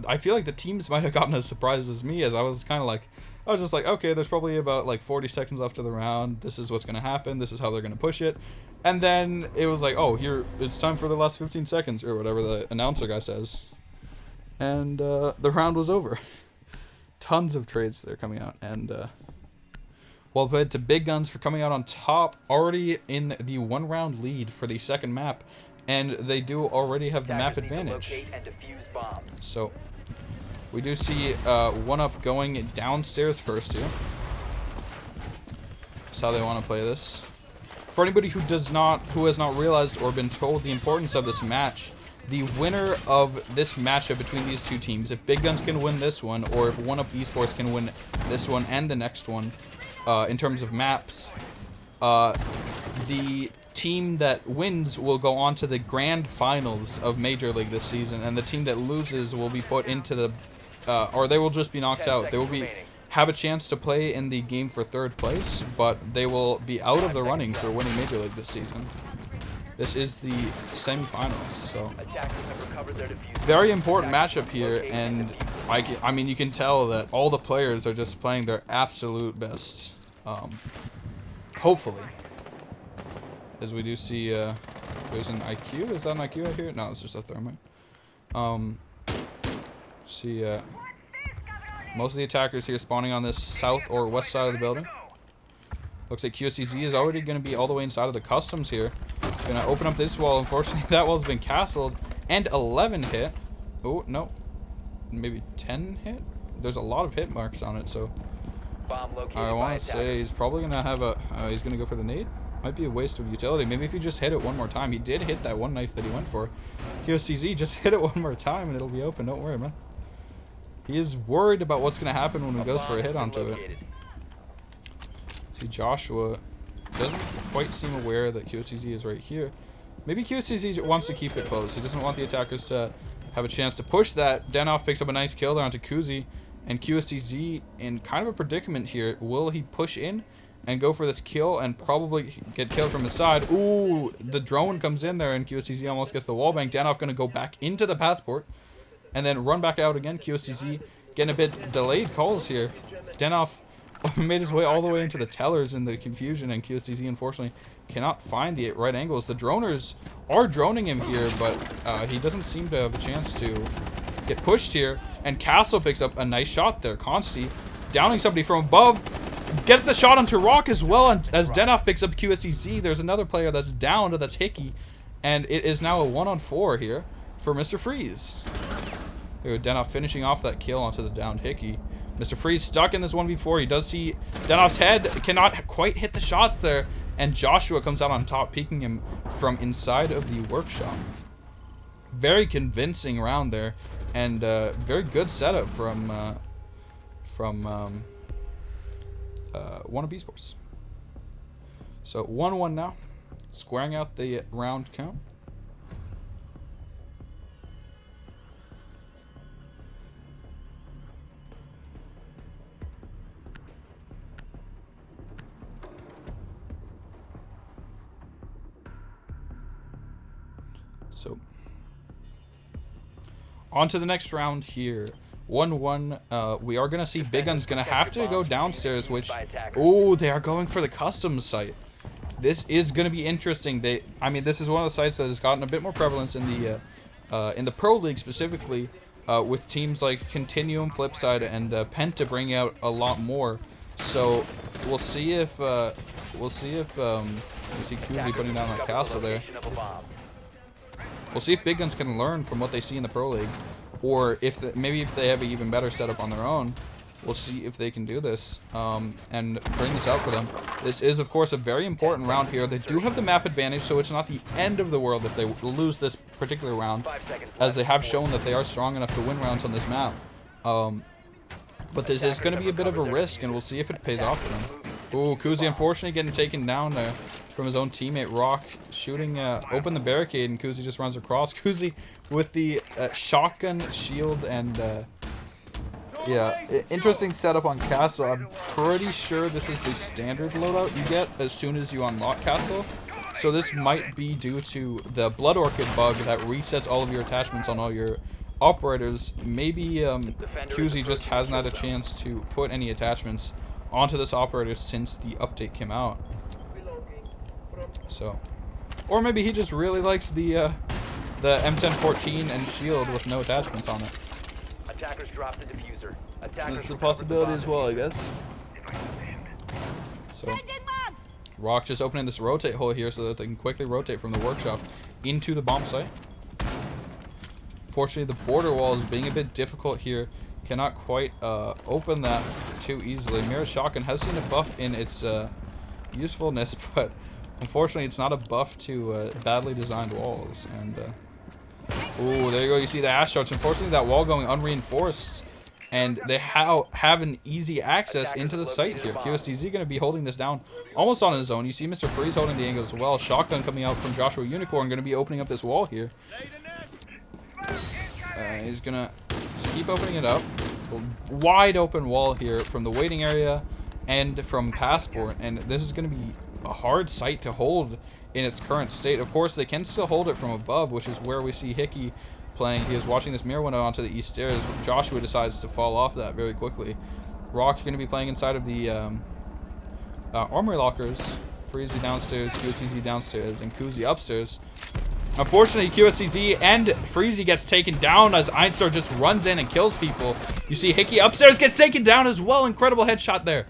I feel like the teams might have gotten as surprised as me, as I was kind of like, I was just like, okay, there's probably about like 40 seconds left of the round. This is what's gonna happen. This is how they're gonna push it. And then it was like, oh, here, it's time for the last 15 seconds, or whatever the announcer guy says. And the round was over. Tons of trades there coming out, and well played to Big Guns for coming out on top, already in the 1-round lead for the second map, and they do already have the map advantage. So we do see 1UP going downstairs first here. That's how they want to play this. For anybody who has not realized or been told the importance of this match, the winner of this matchup between these two teams, if Big Guns can win this one, or if 1UPeSports can win this one and the next one, in terms of maps, the team that wins will go on to the grand finals of Major League this season, and the team that loses will be put into the, or they will just be knocked out. They will have a chance to play in the game for 3rd place, but they will be out of the running for winning Major League this season. This is the semifinals, so very important matchup here, and I mean, you can tell that all the players are just playing their absolute best. Hopefully, as we do see, there's an IQ. Is that an IQ out here? No, it's just a thermite. See, most of the attackers here spawning on this south or west side of the building. Looks like QSCZ is already going to be all the way inside of the customs here. Going to open up this wall. Unfortunately, that wall's been castled. And 11 hit. Oh, no. Maybe 10 hit? There's a lot of hit marks on it, so I want to say he's probably going to have a... he's going to go for the nade. Might be a waste of utility. Maybe if you just hit it one more time. He did hit that one knife that he went for. QSCZ, just hit it one more time and it'll be open. Don't worry, man. He is worried about what's going to happen when he goes for a hit onto it. See, Joshua doesn't quite seem aware that QSCZ is right here. Maybe QSCZ wants to keep it close. He doesn't want the attackers to have a chance to push that. Denoff picks up a nice kill there onto Kuzi. And QSCZ in kind of a predicament here. Will he push in and go for this kill and probably get killed from the side? Ooh, the drone comes in there and QSCZ almost gets the wallbang. Denoff going to go back into the passport and then run back out again. QSCZ getting a bit delayed calls here. Denoff made his way all the way into the tellers in the confusion, and QSCZ unfortunately cannot find the right angles. The droners are droning him here, but he doesn't seem to have a chance to get pushed here. And Castle picks up a nice shot there. Consti downing somebody from above. Gets the shot onto Rock as well, and as Denoff picks up QSCZ, there's another player that's downed, that's Hickey. And it is now a 1-on-4 here for Mr. Freeze. There, Denoff finishing off that kill onto the downed Hickey. Mr. Freeze stuck in this 1v4. He does see Denoff's head. Cannot quite hit the shots there. And Joshua comes out on top, peeking him from inside of the workshop. Very convincing round there. And very good setup from 1UPeSports. So 1-1 now. Squaring out the round count. So, on to the next round here. 1-1. We are going to see Big Gun's going to have to go downstairs, which... Oh, they are going for the custom site. This is going to be interesting. I mean, this is one of the sites that has gotten a bit more prevalence in the Pro League specifically, with teams like Continuum, Flipside, and Penta bringing out a lot more. So, we'll see if... you see Kuzi putting down that castle there. We'll see if Big Guns can learn from what they see in the Pro League, or if maybe if they have an even better setup on their own. We'll see if they can do this and bring this out for them. This is, of course, a very important round here. They do have the map advantage, so it's not the end of the world if they lose this particular round, as they have shown that they are strong enough to win rounds on this map. But this is going to be a bit of a risk, and we'll see if it pays off for them. Ooh, Kuzi unfortunately getting taken down there from his own teammate Rock, shooting open the barricade, and Kuzi just runs across. Kuzi with the shotgun shield, and yeah, interesting setup on Castle. I'm pretty sure this is the standard loadout you get as soon as you unlock Castle. So this might be due to the Blood Orchid bug that resets all of your attachments on all your operators, maybe QZ just hasn't had a chance to put any attachments onto this operator since the update came out. So, or maybe he just really likes the M1014 and shield with no attachments on it. Attackers dropped the diffuser. That's a possibility as well, I guess. So, Rock just opening this rotate hole here so that they can quickly rotate from the workshop into the bomb site. Fortunately, the border wall is being a bit difficult here. Cannot quite open that too easily. Mira's shotgun has seen a buff in its usefulness, but unfortunately, it's not a buff to badly designed walls. And ooh, there you go. You see the ash shots. Unfortunately, that wall going unreinforced, and they have an easy access into the site here. QSTZ going to be holding this down almost on his own. You see Mr. Freeze holding the angle as well. Shotgun coming out from Joshua Unicorn, going to be opening up this wall here. He's going to keep opening it up. A wide open wall here from the waiting area and from Passport, and this is going to be a hard site to hold in its current state. Of course, they can still hold it from above, which is where we see Hickey playing. He is watching this mirror window onto the east stairs. Joshua decides to fall off that very quickly. Rock going to be playing inside of the armory lockers. Freezy downstairs, QSTZ downstairs, and Kuzi upstairs. Unfortunately, QSTZ and Freezy gets taken down as Einstar just runs in and kills people. You see Hickey upstairs gets taken down as well. Incredible headshot there.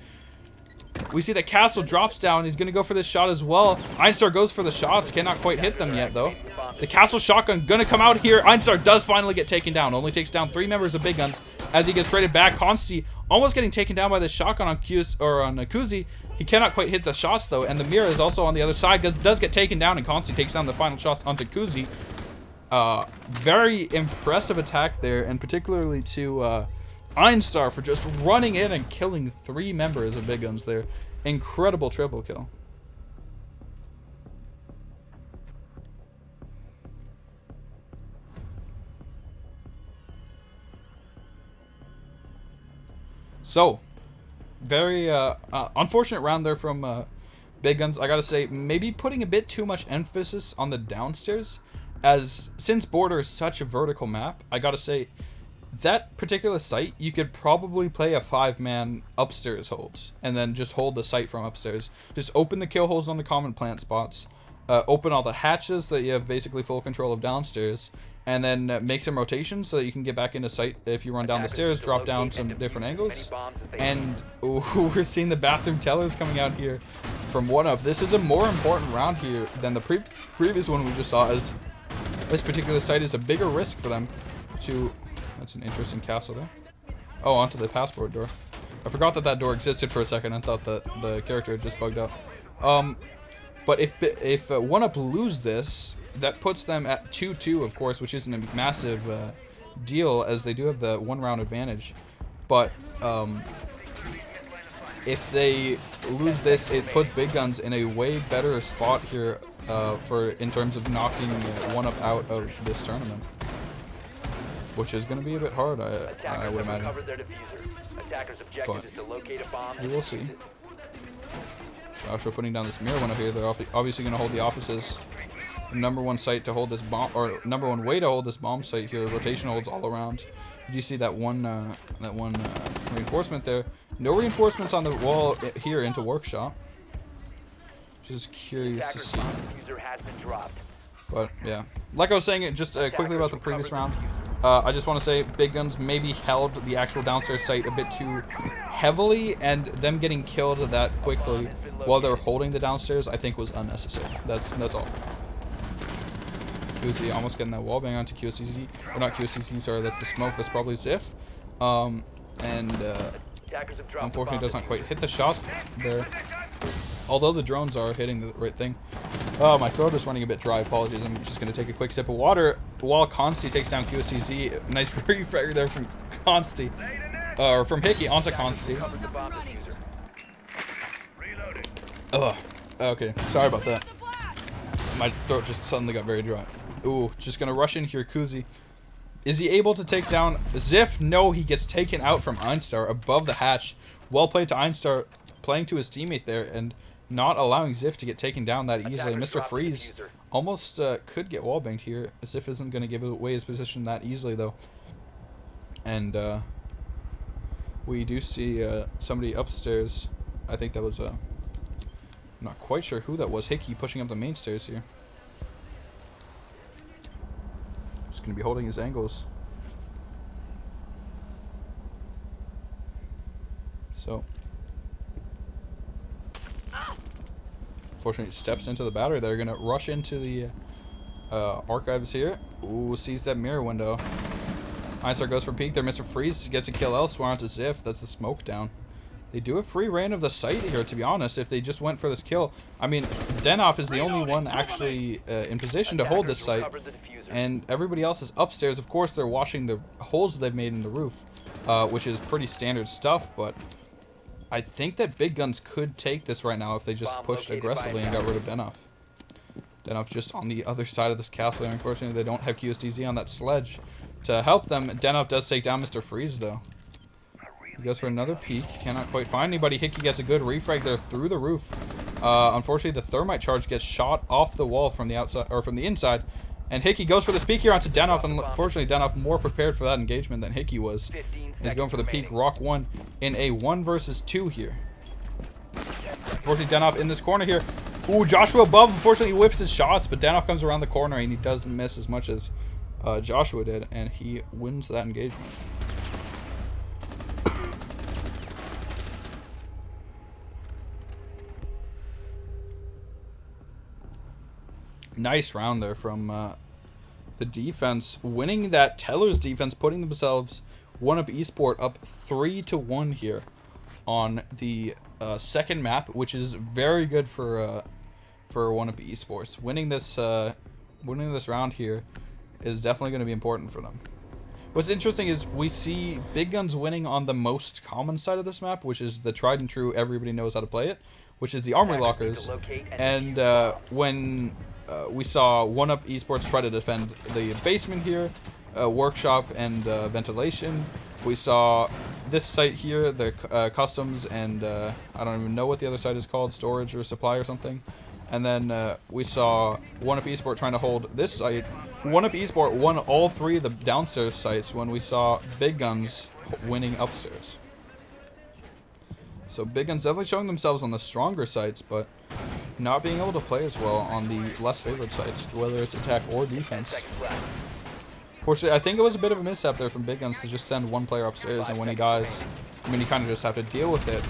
We see that Castle drops down. He's going to go for this shot as well. Einstar goes for the shots. Cannot quite hit them yet, though. The Castle shotgun going to come out here. Einstar does finally get taken down. Only takes down 3 members of Big Guns as he gets traded back. Consti almost getting taken down by the shotgun on Kuzi. He cannot quite hit the shots, though. And the mirror is also on the other side. Does get taken down, and Consti takes down the final shots onto Kuzi. Very impressive attack there, and particularly to Einstar for just running in and killing 3 members of Big Guns there. Incredible triple kill. So, very unfortunate round there from Big Guns. I gotta say, maybe putting a bit too much emphasis on the downstairs, as since Border is such a vertical map, I gotta say, that particular site, you could probably play a 5-man upstairs hold, and then just hold the site from upstairs. Just open the kill holes on the common plant spots, open all the hatches so that you have basically full control of downstairs, and then make some rotations so that you can get back into sight if you run down the stairs, drop down some different angles. And ooh, we're seeing the bathroom tellers coming out here from 1UP. This is a more important round here than the previous one we just saw, as this particular site is a bigger risk for them to... That's an interesting castle there. Oh, onto the passport door. I forgot that that door existed for a second. I thought that the character had just bugged out. But if 1UP lose this, that puts them at 2-2, of course, which isn't a massive deal, as they do have the 1-round advantage. But if they lose this, it puts Big Guns in a way better spot here in terms of knocking 1UP out of this tournament, which is going to be a bit hard, I would imagine. But we will see. Joshua putting down this mirror window here. They're obviously going to hold the offices. Number 1 site to hold this bomb, or number 1 way to hold this bomb site here. Rotation holds all around. Did you see that one reinforcement there? No reinforcements on the wall here into workshop. Just curious to see. But yeah, like I was saying, just quickly about the previous round. I just want to say Big Guns maybe held the actual downstairs site a bit too heavily, and them getting killed that quickly while they were holding the downstairs, I think, was unnecessary. That's all. QSTZ almost getting that wall bang onto QSTZ, or not QSTZ, sorry, that's the smoke. That's probably Ziff. Unfortunately, does not quite hit the shots there. Although the drones are hitting the right thing. Oh, my throat is running a bit dry. Apologies. I'm just going to take a quick sip of water while Consti takes down QSTZ. Nice refragger there from Consti. Or from Hickey onto Consti. Ugh. Okay. Sorry about that. My throat just suddenly got very dry. Ooh. Just going to rush in here. Kuzi. Is he able to take down Ziff? No, he gets taken out from Einstar above the hatch. Well played to Einstar, playing to his teammate there and not allowing Ziff to get taken down that easily. Mr. Freeze almost could get wallbanged here. Ziff isn't going to give away his position that easily, though. And we do see somebody upstairs. I think that was I'm not quite sure who that was. Hickey pushing up the main stairs here. Just gonna be holding his angles. So, unfortunately, steps into the battery. They're gonna rush into the archives here. Ooh, sees that mirror window. Einstar goes for peek there. Mr. Freeze gets a kill elsewhere onto Ziff. That's the smoke down. They do have free reign of the site here, to be honest, if they just went for this kill. I mean, Denoff is the only one actually in position to hold this site. And everybody else is upstairs. Of course, they're washing the holes they've made in the roof, which is pretty standard stuff, but I think that Big Guns could take this right now if they just pushed aggressively and got rid of Denoff. Denoff just on the other side of this castle. Unfortunately, they don't have QSTZ on that sledge to help them. Denoff does take down Mr. Freeze, though. He goes for another peek. Cannot quite find anybody. Hickey gets a good refrag there through the roof. Unfortunately, the thermite charge gets shot off the wall from the outside, or from the inside. And Hickey goes for the peek here onto Denoff. And unfortunately, Denoff more prepared for that engagement than Hickey was. He's going for the peek. Rock 1 in a 1 versus 2 here. Unfortunately, Denoff in this corner here. Ooh, Joshua above. Unfortunately, he whiffs his shots, but Denoff comes around the corner and he doesn't miss as much as Joshua did, and he wins that engagement. Nice round there from the defense, winning that Teller's defense, putting themselves 1UPeSport up 3-1 here on the second map, which is very good for 1UPeSports. Winning this round here is definitely going to be important for them. What's interesting is we see Big Guns winning on the most common side of this map, which is the tried and true, everybody knows how to play it, which is the armory lockers. And when we saw 1UPeSports try to defend the basement here, workshop and ventilation, we saw this site here, the customs and I don't even know what the other side is called, storage or supply or something. And then we saw 1UPeSport trying to hold this site. 1UPeSport won all 3 of the downstairs sites when we saw Big Guns winning upstairs. So Big Guns definitely showing themselves on the stronger sites, but not being able to play as well on the less favored sites, whether it's attack or defense. Fortunately, I think it was a bit of a mishap there from Big Guns to just send one player upstairs, and when he dies, I mean, you kind of just have to deal with it.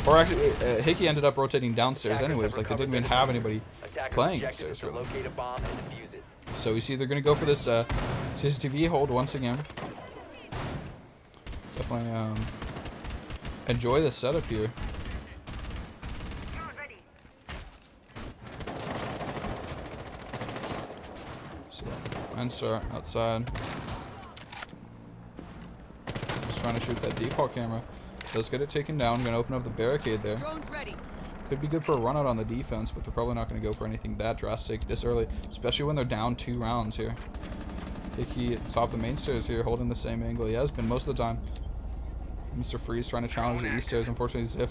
Or actually, Hickey ended up rotating downstairs anyways, like they didn't even have anybody playing upstairs really. So you see they're going to go for this CCTV hold once again. Definitely enjoy the setup here. So, Einstar outside. Just trying to shoot that default camera. Does get it taken down. Gonna open up the barricade there. Drone's ready. Could be good for a run out on the defense, but they're probably not going to go for anything that drastic this early, especially when they're down 2 rounds here. Hickey at the top of the main stairs here, holding the same angle he has been most of the time. Mr. Freeze trying to challenge the east stairs. Unfortunately, Ziff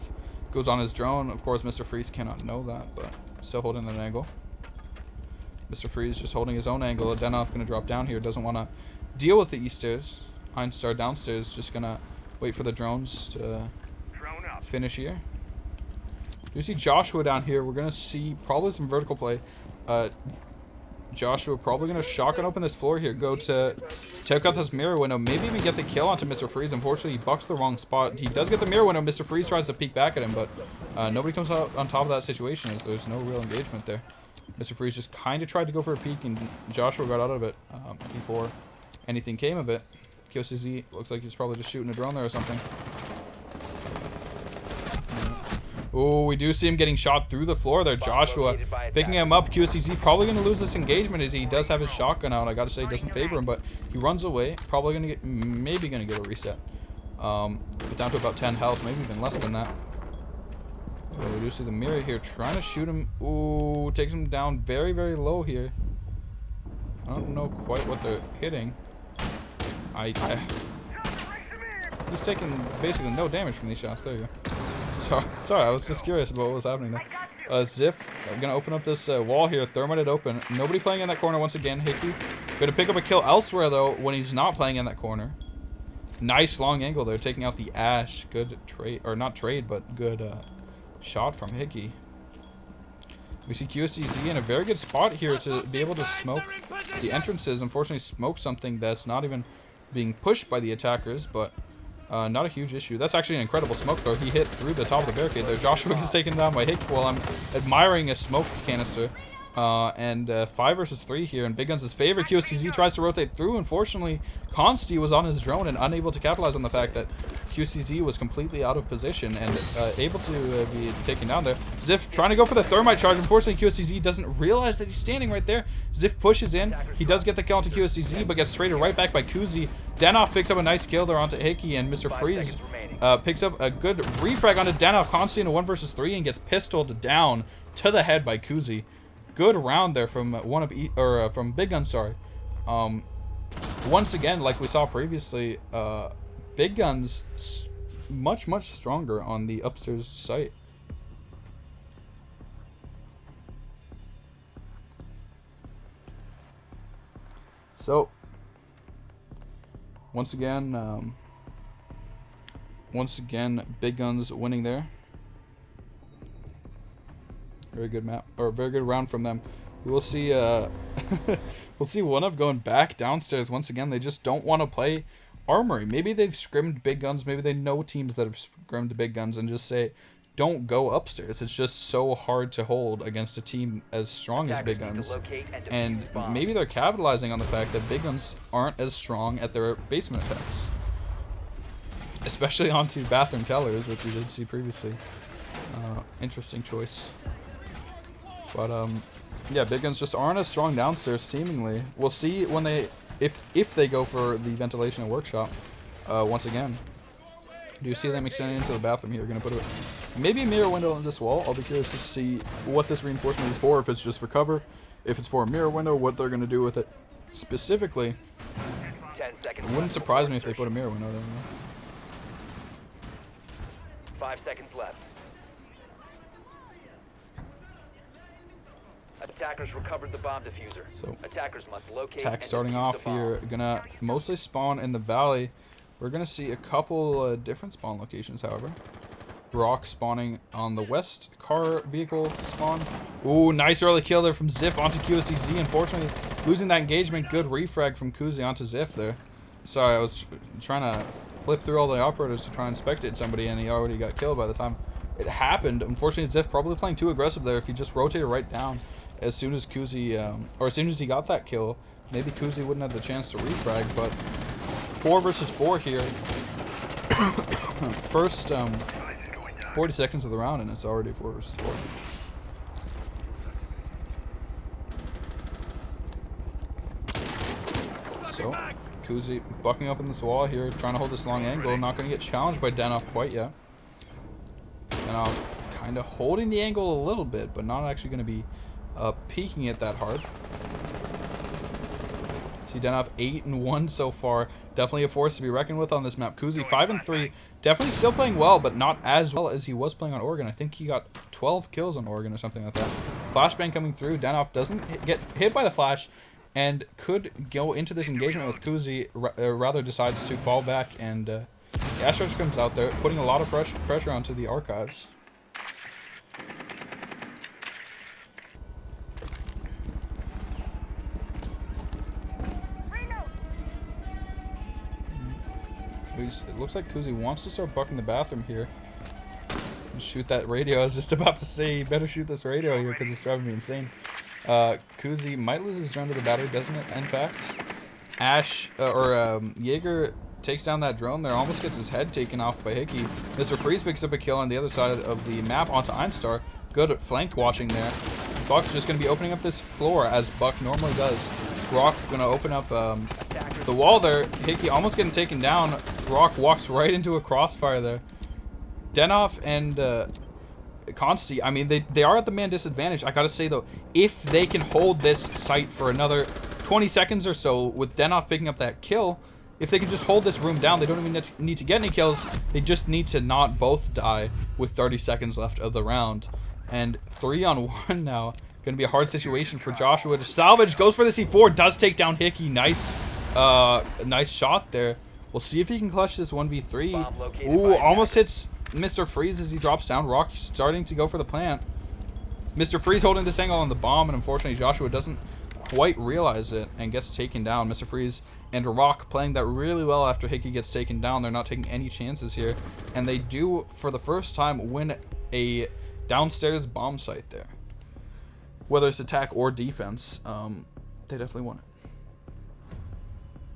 goes on his drone. Of course, Mr. Freeze cannot know that, but still holding an angle. Mr. Freeze just holding his own angle. Denoff going to drop down here. Doesn't want to deal with the east stairs. Einstar downstairs just going to wait for the drones to finish here. You see Joshua down here. We're going to see probably some vertical play. Joshua probably going to shotgun open this floor here. Go to take out this mirror window. Maybe even get the kill onto Mr. Freeze. Unfortunately, he bucks the wrong spot. He does get the mirror window. Mr. Freeze tries to peek back at him, but nobody comes out on top of that situation as there's no real engagement there. Mr. Freeze just kind of tried to go for a peek, and Joshua got out of it before anything came of it. QCZ looks like he's probably just shooting a drone there or something. Oh, we do see him getting shot through the floor there. Joshua picking him up. QSTZ probably going to lose this engagement as he does have his shotgun out. I got to say, it doesn't favor him, but he runs away. Probably going to get, maybe going to get a reset. But down to about 10 health, maybe even less than that. So we do see the mirror here trying to shoot him. Ooh, takes him down very, very low here. I don't know quite what they're hitting. He's taking basically no damage from these shots. There you go. Sorry, I was just curious about what was happening there. Ziff, I'm going to open up this wall here. Thermite it open. Nobody playing in that corner once again. Hickey going to pick up a kill elsewhere, though, when he's not playing in that corner. Nice long angle there, taking out the Ash. Good trade, or not trade, but good shot from Hickey. We see QSTZ in a very good spot here to be able to smoke the entrances. Unfortunately, smoke something that's not even being pushed by the attackers, but not a huge issue. That's actually an incredible smoke throw. He hit through the top of the barricade there. Joshua gets taken down by Hickey while I'm admiring a smoke canister. 5 versus 3 here in Big Guns' favor. QSTZ tries to rotate through. Unfortunately, Consti was on his drone and unable to capitalize on the fact that QCZ was completely out of position and able to be taken down there. Ziff trying to go for the thermite charge. Unfortunately, QSTZ doesn't realize that he's standing right there. Ziff pushes in. He does get the kill onto QSTZ, but gets traded right back by Kuzi. Danoff picks up a nice kill there onto Hickey, and Mr. Freeze picks up a good refrag onto Danoff. Consti in a 1 versus 3 and gets pistoled down to the head by Kuzi. Good round there from from Big Guns, sorry. Once again, like we saw previously, Big Guns much stronger on the upstairs site. So once again, Big Guns winning there. Very good map, or very good round from them. We'll see. We'll see 1UP going back downstairs once again. They just don't want to play Armory. Maybe they've scrimmed Big Guns. Maybe they know teams that have scrimmed Big Guns and just say, "Don't go upstairs." It's just so hard to hold against a team as strong as Big Guns. And maybe they're capitalizing on the fact that Big Guns aren't as strong at their basement attacks, especially onto bathroom tellers, which we did see previously. Interesting choice. But yeah, Big Guns just aren't as strong downstairs seemingly. We'll see when they if they go for the ventilation and workshop once again. Do you see them extending into the bathroom here? Gonna put maybe a mirror window on this wall. I'll be curious to see what this reinforcement is for. If it's just for cover, if it's for a mirror window, what they're gonna do with it specifically. 10 seconds. It wouldn't surprise me if they put a mirror window there. 5 seconds left. Attackers recovered the bomb diffuser. So attackers must locate. Attack starting off here, gonna mostly spawn in the valley. We're gonna see a couple different spawn locations, however. Rock spawning on the west car vehicle spawn. Ooh, nice early kill there from Ziff onto QSTZ. Unfortunately, losing that engagement. Good refrag from Kuzi onto Ziff there. Sorry, I was trying to flip through all the operators to try and spectate somebody, and he already got killed by the time it happened. Unfortunately, Ziff probably playing too aggressive there. If he just rotated right down as soon as Kuzi, or as soon as he got that kill, maybe Kuzi wouldn't have the chance to refrag. But 4 versus 4 here. First 40 seconds of the round, and it's already 4 versus 4. So Kuzi bucking up in this wall here, trying to hold this long angle. Not going to get challenged by Danoff quite yet. Danoff kind of holding the angle a little bit, but not actually going to be peeking it that hard. See Danoff 8-1 so far. Definitely a force to be reckoned with on this map. Kuzi 5-3. Definitely still playing well, but not as well as he was playing on Oregon. I think he got 12 kills on Oregon or something like that. Flashbang coming through. Danoff doesn't get hit by the flash and could go into this engagement with Kuzi. Rather decides to fall back, and Astros comes out there, putting a lot of pressure onto the archives. It looks like Kuzi wants to start bucking the bathroom here. Shoot that radio. I was just about to say, you better shoot this radio here because it's driving me insane. Kuzi might lose his drone to the battery, doesn't it, in fact? Jaeger takes down that drone there, almost gets his head taken off by Hickey. Mr. Freeze picks up a kill on the other side of the map onto Einstar. Good at flanked watching there. Buck's just going to be opening up this floor as Buck normally does. Rock going to open up the wall there. Hickey almost getting taken down. Rock walks right into a crossfire there. Danoff and Consti, I mean, they are at the man disadvantage. I gotta say though, if they can hold this site for another 20 seconds or so with Danoff picking up that kill, if they can just hold this room down, they don't even need to get any kills. They just need to not both die with 30 seconds left of the round. And 3-on-1 now. Gonna be a hard situation for Joshua to salvage. Goes for the C4, does take down Hickey. Nice shot there. We'll see if he can clutch this 1v3. Bomb located Ooh, by almost hits Mr. Freeze as he drops down. Rock starting to go for the plant. Mr. Freeze holding this angle on the bomb, and unfortunately Joshua doesn't quite realize it and gets taken down. Mr. Freeze and Rock playing that really well after Hickey gets taken down. They're not taking any chances here, and they do, for the first time, win a downstairs bomb site there. Whether it's attack or defense, they definitely won it.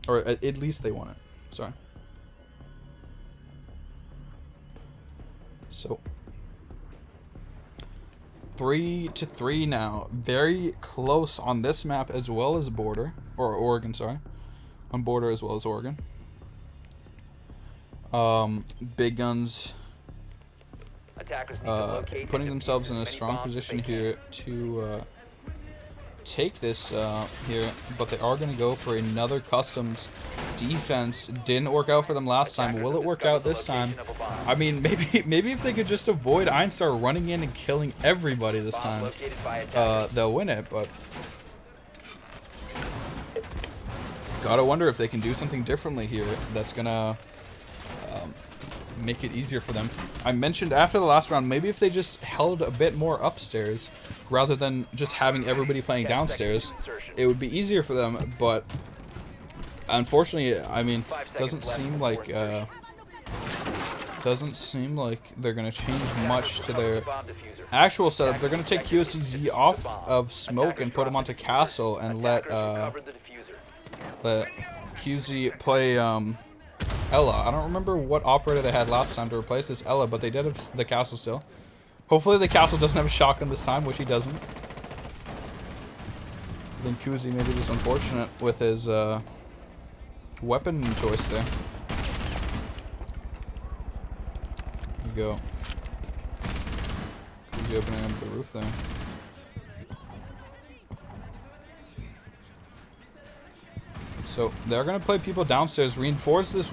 Or at least they won it. Sorry. So 3-3 now. Very close on this map as well as Border. Or Oregon, sorry. On Border as well as Oregon. Big Guns Attackers need to locate and putting defuse themselves as in a many strong bombs as position they can. here to take this here, but they are going to go for another customs defense. Didn't work out for them last time. Will it work out this time? I mean, maybe if they could just avoid Einstar running in and killing everybody this Bomb time, located by attackers. they'll win it. But gotta wonder if they can do something differently here that's gonna make it easier for them. I mentioned after the last round, maybe if they just held a bit more upstairs rather than just having everybody playing downstairs, it would be easier for them. But unfortunately, I mean, doesn't seem like they're gonna change much to their actual setup. They're gonna take QSTZ off of smoke and him onto castle and let QZ play Ella. I don't remember what operator they had last time to replace this Ella, but they did have the castle still. Hopefully the castle doesn't have a shotgun this time, which he doesn't. Then Kuzi maybe just unfortunate with his weapon choice there. There you go. Kuzi opening up the roof there. So they're going to play people downstairs, reinforce this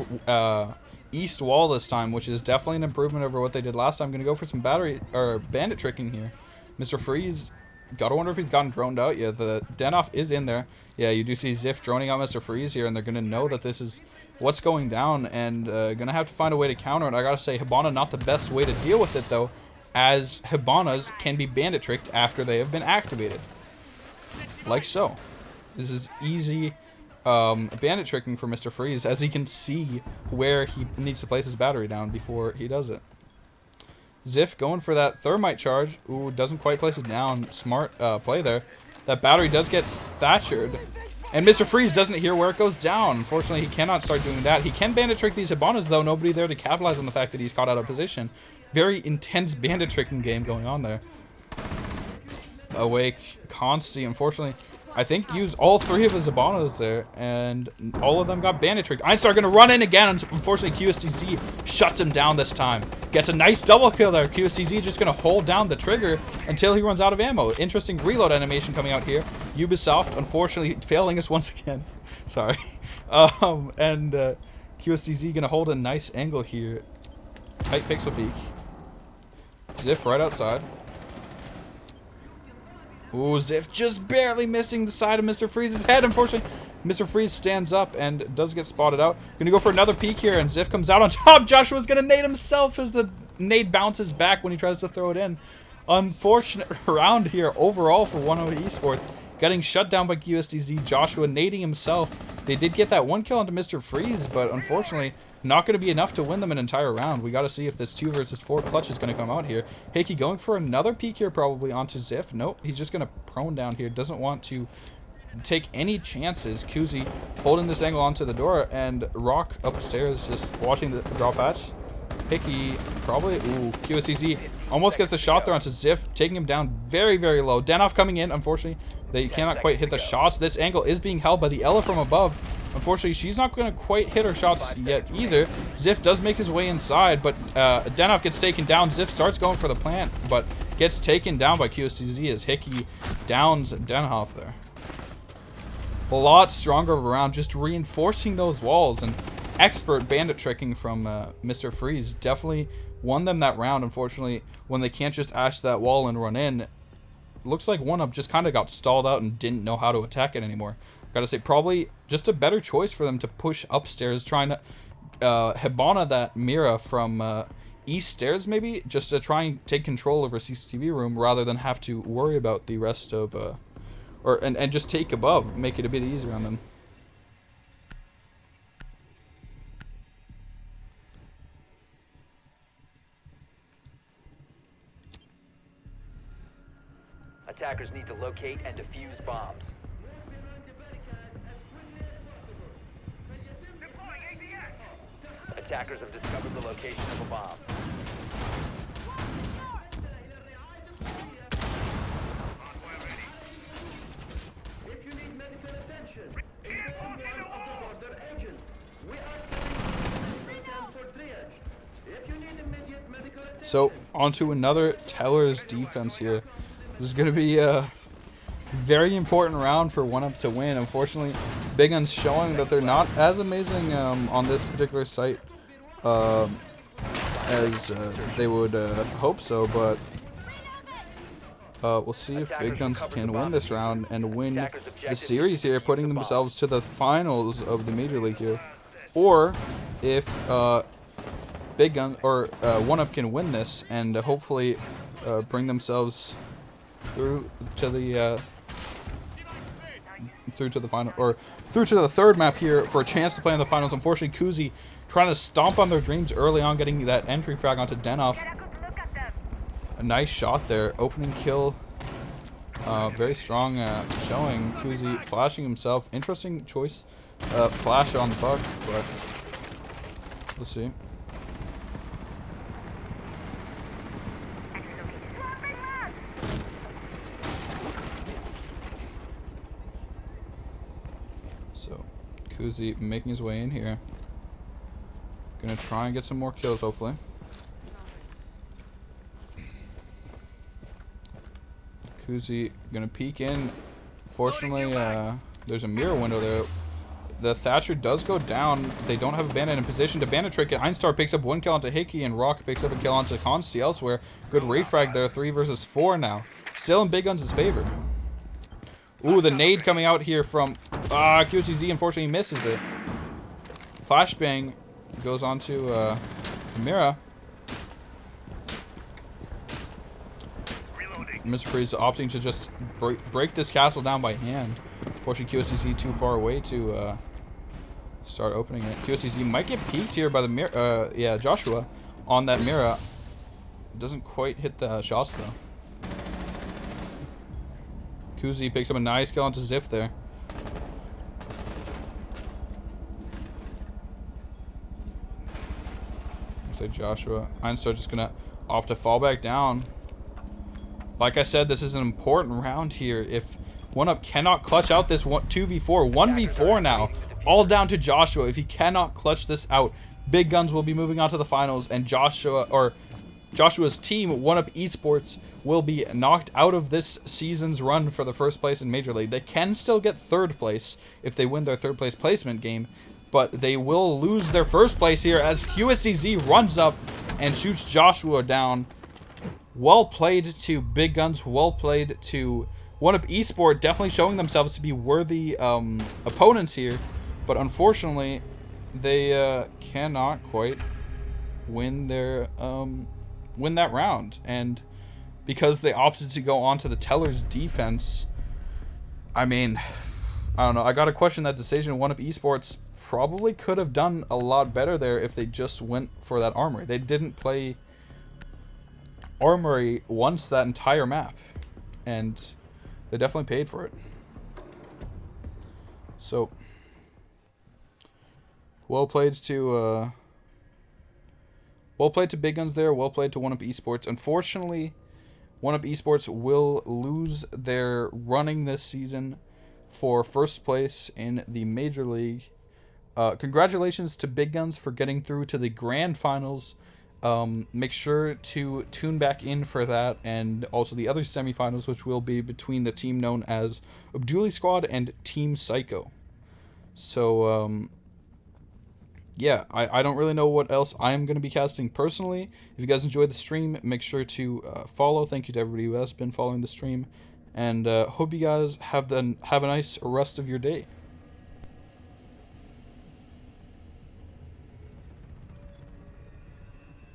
east wall this time, which is definitely an improvement over what they did last time. Going to go for some bandit tricking here. Mr. Freeze, gotta wonder if he's gotten droned out yet. The Denoff is in there. Yeah, you do see Ziff droning out Mr. Freeze here, and they're going to know that this is what's going down, and going to have to find a way to counter it. I gotta say, Hibana not the best way to deal with it, though, as Hibanas can be bandit tricked after they have been activated. Like so. This is easy bandit tricking for Mr. Freeze, as he can see where he needs to place his battery down before he does it. Ziff going for that thermite charge. Ooh, doesn't quite place it down. Smart play there. That battery does get Thatchered. And Mr. Freeze doesn't hear where it goes down. Unfortunately, he cannot start doing that. He can bandit trick these Hibanas, though. Nobody there to capitalize on the fact that he's caught out of position. Very intense bandit tricking game going on there. Awake, Consti, unfortunately, I think used all three of his Hibanas there, and all of them got bandit tricked. Einstar gonna run in again, and unfortunately QSTZ shuts him down this time. Gets a nice double kill there. QSTZ just gonna hold down the trigger until he runs out of ammo. Interesting reload animation coming out here. Ubisoft, unfortunately, failing us once again. Sorry. QSTZ gonna hold a nice angle here. Tight pixel peek. Ziff right outside. Ooh, Ziff just barely missing the side of Mr. Freeze's head. Unfortunately, Mr. Freeze stands up and does get spotted out. Gonna go for another peek here, and Ziff comes out on top. Joshua's gonna nade himself as the nade bounces back when he tries to throw it in. Unfortunate round here overall for 1UPeSports. Getting shut down by QSTZ. Joshua nading himself. They did get that one kill onto Mr. Freeze, but unfortunately, not going to be enough to win them an entire round. We got to see if this 2 versus 4 clutch is going to come out here. Hickey going for another peek here probably onto Ziff. Nope, he's just going to prone down here. Doesn't want to take any chances. Kuzi holding this angle onto the door, and Rock upstairs just watching the drop hatch. Hickey probably, ooh, QSTZ almost gets the shot there onto Ziff, taking him down very, very low. Danoff coming in, unfortunately, they cannot quite hit the shots. This angle is being held by the Ella from above. Unfortunately, she's not going to quite hit her shots yet either. Ziff does make his way inside, but Danoff gets taken down. Ziff starts going for the plant, but gets taken down by QSTZ as Hickey downs Danoff there. A lot stronger of a round, just reinforcing those walls, and expert bandit tricking from Mr. Freeze definitely won them that round. Unfortunately, when they can't just ash that wall and run in, looks like 1UP just kind of got stalled out and didn't know how to attack it anymore. Gotta say, probably just a better choice for them to push upstairs, trying to Hibana that Mira from East Stairs, maybe, just to try and take control of her CCTV room rather than have to worry about the rest of, and just take above, make it a bit easier on them. Attackers need to locate and defuse bombs. Attackers have discovered the location of a bomb. If you need medical attention, inform one of the border agents. We are sending for triage. If you need immediate medical attention. So, onto another Teller's defense here. This is going to be a very important round for 1UP to win. Unfortunately, Big Guns showing that they're not as amazing on this particular site as they would hope so, but we'll see if Big Guns can win this round and win the series here, putting themselves to the finals of the Major League here, or if Big Gun or 1UP can win this and hopefully bring themselves through to the final, or through to the third map here for a chance to play in the finals. Unfortunately, Kuzi trying to stomp on their dreams early on, getting that entry frag onto Denov. A nice shot there, opening kill. Very strong showing. Kuzi flashing himself. Interesting choice. Flash on the buck, but we'll see. So, Kuzi making his way in here. Gonna try and get some more kills, hopefully. Kuzi gonna peek in. Fortunately, there's a mirror window there. The Thatcher does go down. They don't have a bandit in position to bandit trick it. Einstar picks up 1 kill onto Hickey, and Rock picks up a kill onto Consti elsewhere. Good raid frag there. 3 versus 4 now. Still in Big Guns' favor. Ooh, the nade coming out here from QCZ. Unfortunately, misses it. Flashbang goes on to Mira. Mr. Freeze opting to just break this castle down by hand. Fortunately, QSCZ too far away to start opening it. QSCZ might get peeked here by the Mira. Yeah, Joshua on that Mira. Doesn't quite hit the shots though. Kuzi picks up a nice kill onto Ziff there. Looks like Joshua. Einstar just gonna opt to fall back down. Like I said, this is an important round here. If 1UP cannot clutch out this 2v4, 1v4 now, all down to Joshua. If he cannot clutch this out, Big Guns will be moving on to the finals, and Joshua's team, 1UPeSports, will be knocked out of this season's run for the first place in Major League. They can still get third place if they win their third place placement game, but they will lose their first place here as QSCZ runs up and shoots Joshua down. Well played to Big Guns, well played to 1UPeSport, definitely showing themselves to be worthy opponents here, but unfortunately they cannot quite win their win that round, and because they opted to go on to the Teller's defense, I mean, I don't know, I gotta question that decision. 1UPeSports probably could have done a lot better there if they just went for that armory. They didn't play armory once that entire map, and they definitely paid for it. So well played to Big Guns there, well played to 1UPeSports. Unfortunately, 1UPeSports will lose their running this season for first place in the Major League. Congratulations to Big Guns for getting through to the grand finals. Make sure to tune back in for that, and also the other semifinals, which will be between the team known as Abduli Squad and Team Psycho. So, yeah, I don't really know what else I'm going to be casting personally. If you guys enjoyed the stream, make sure to follow. Thank you to everybody who has been following the stream, and hope you guys have a nice rest of your day.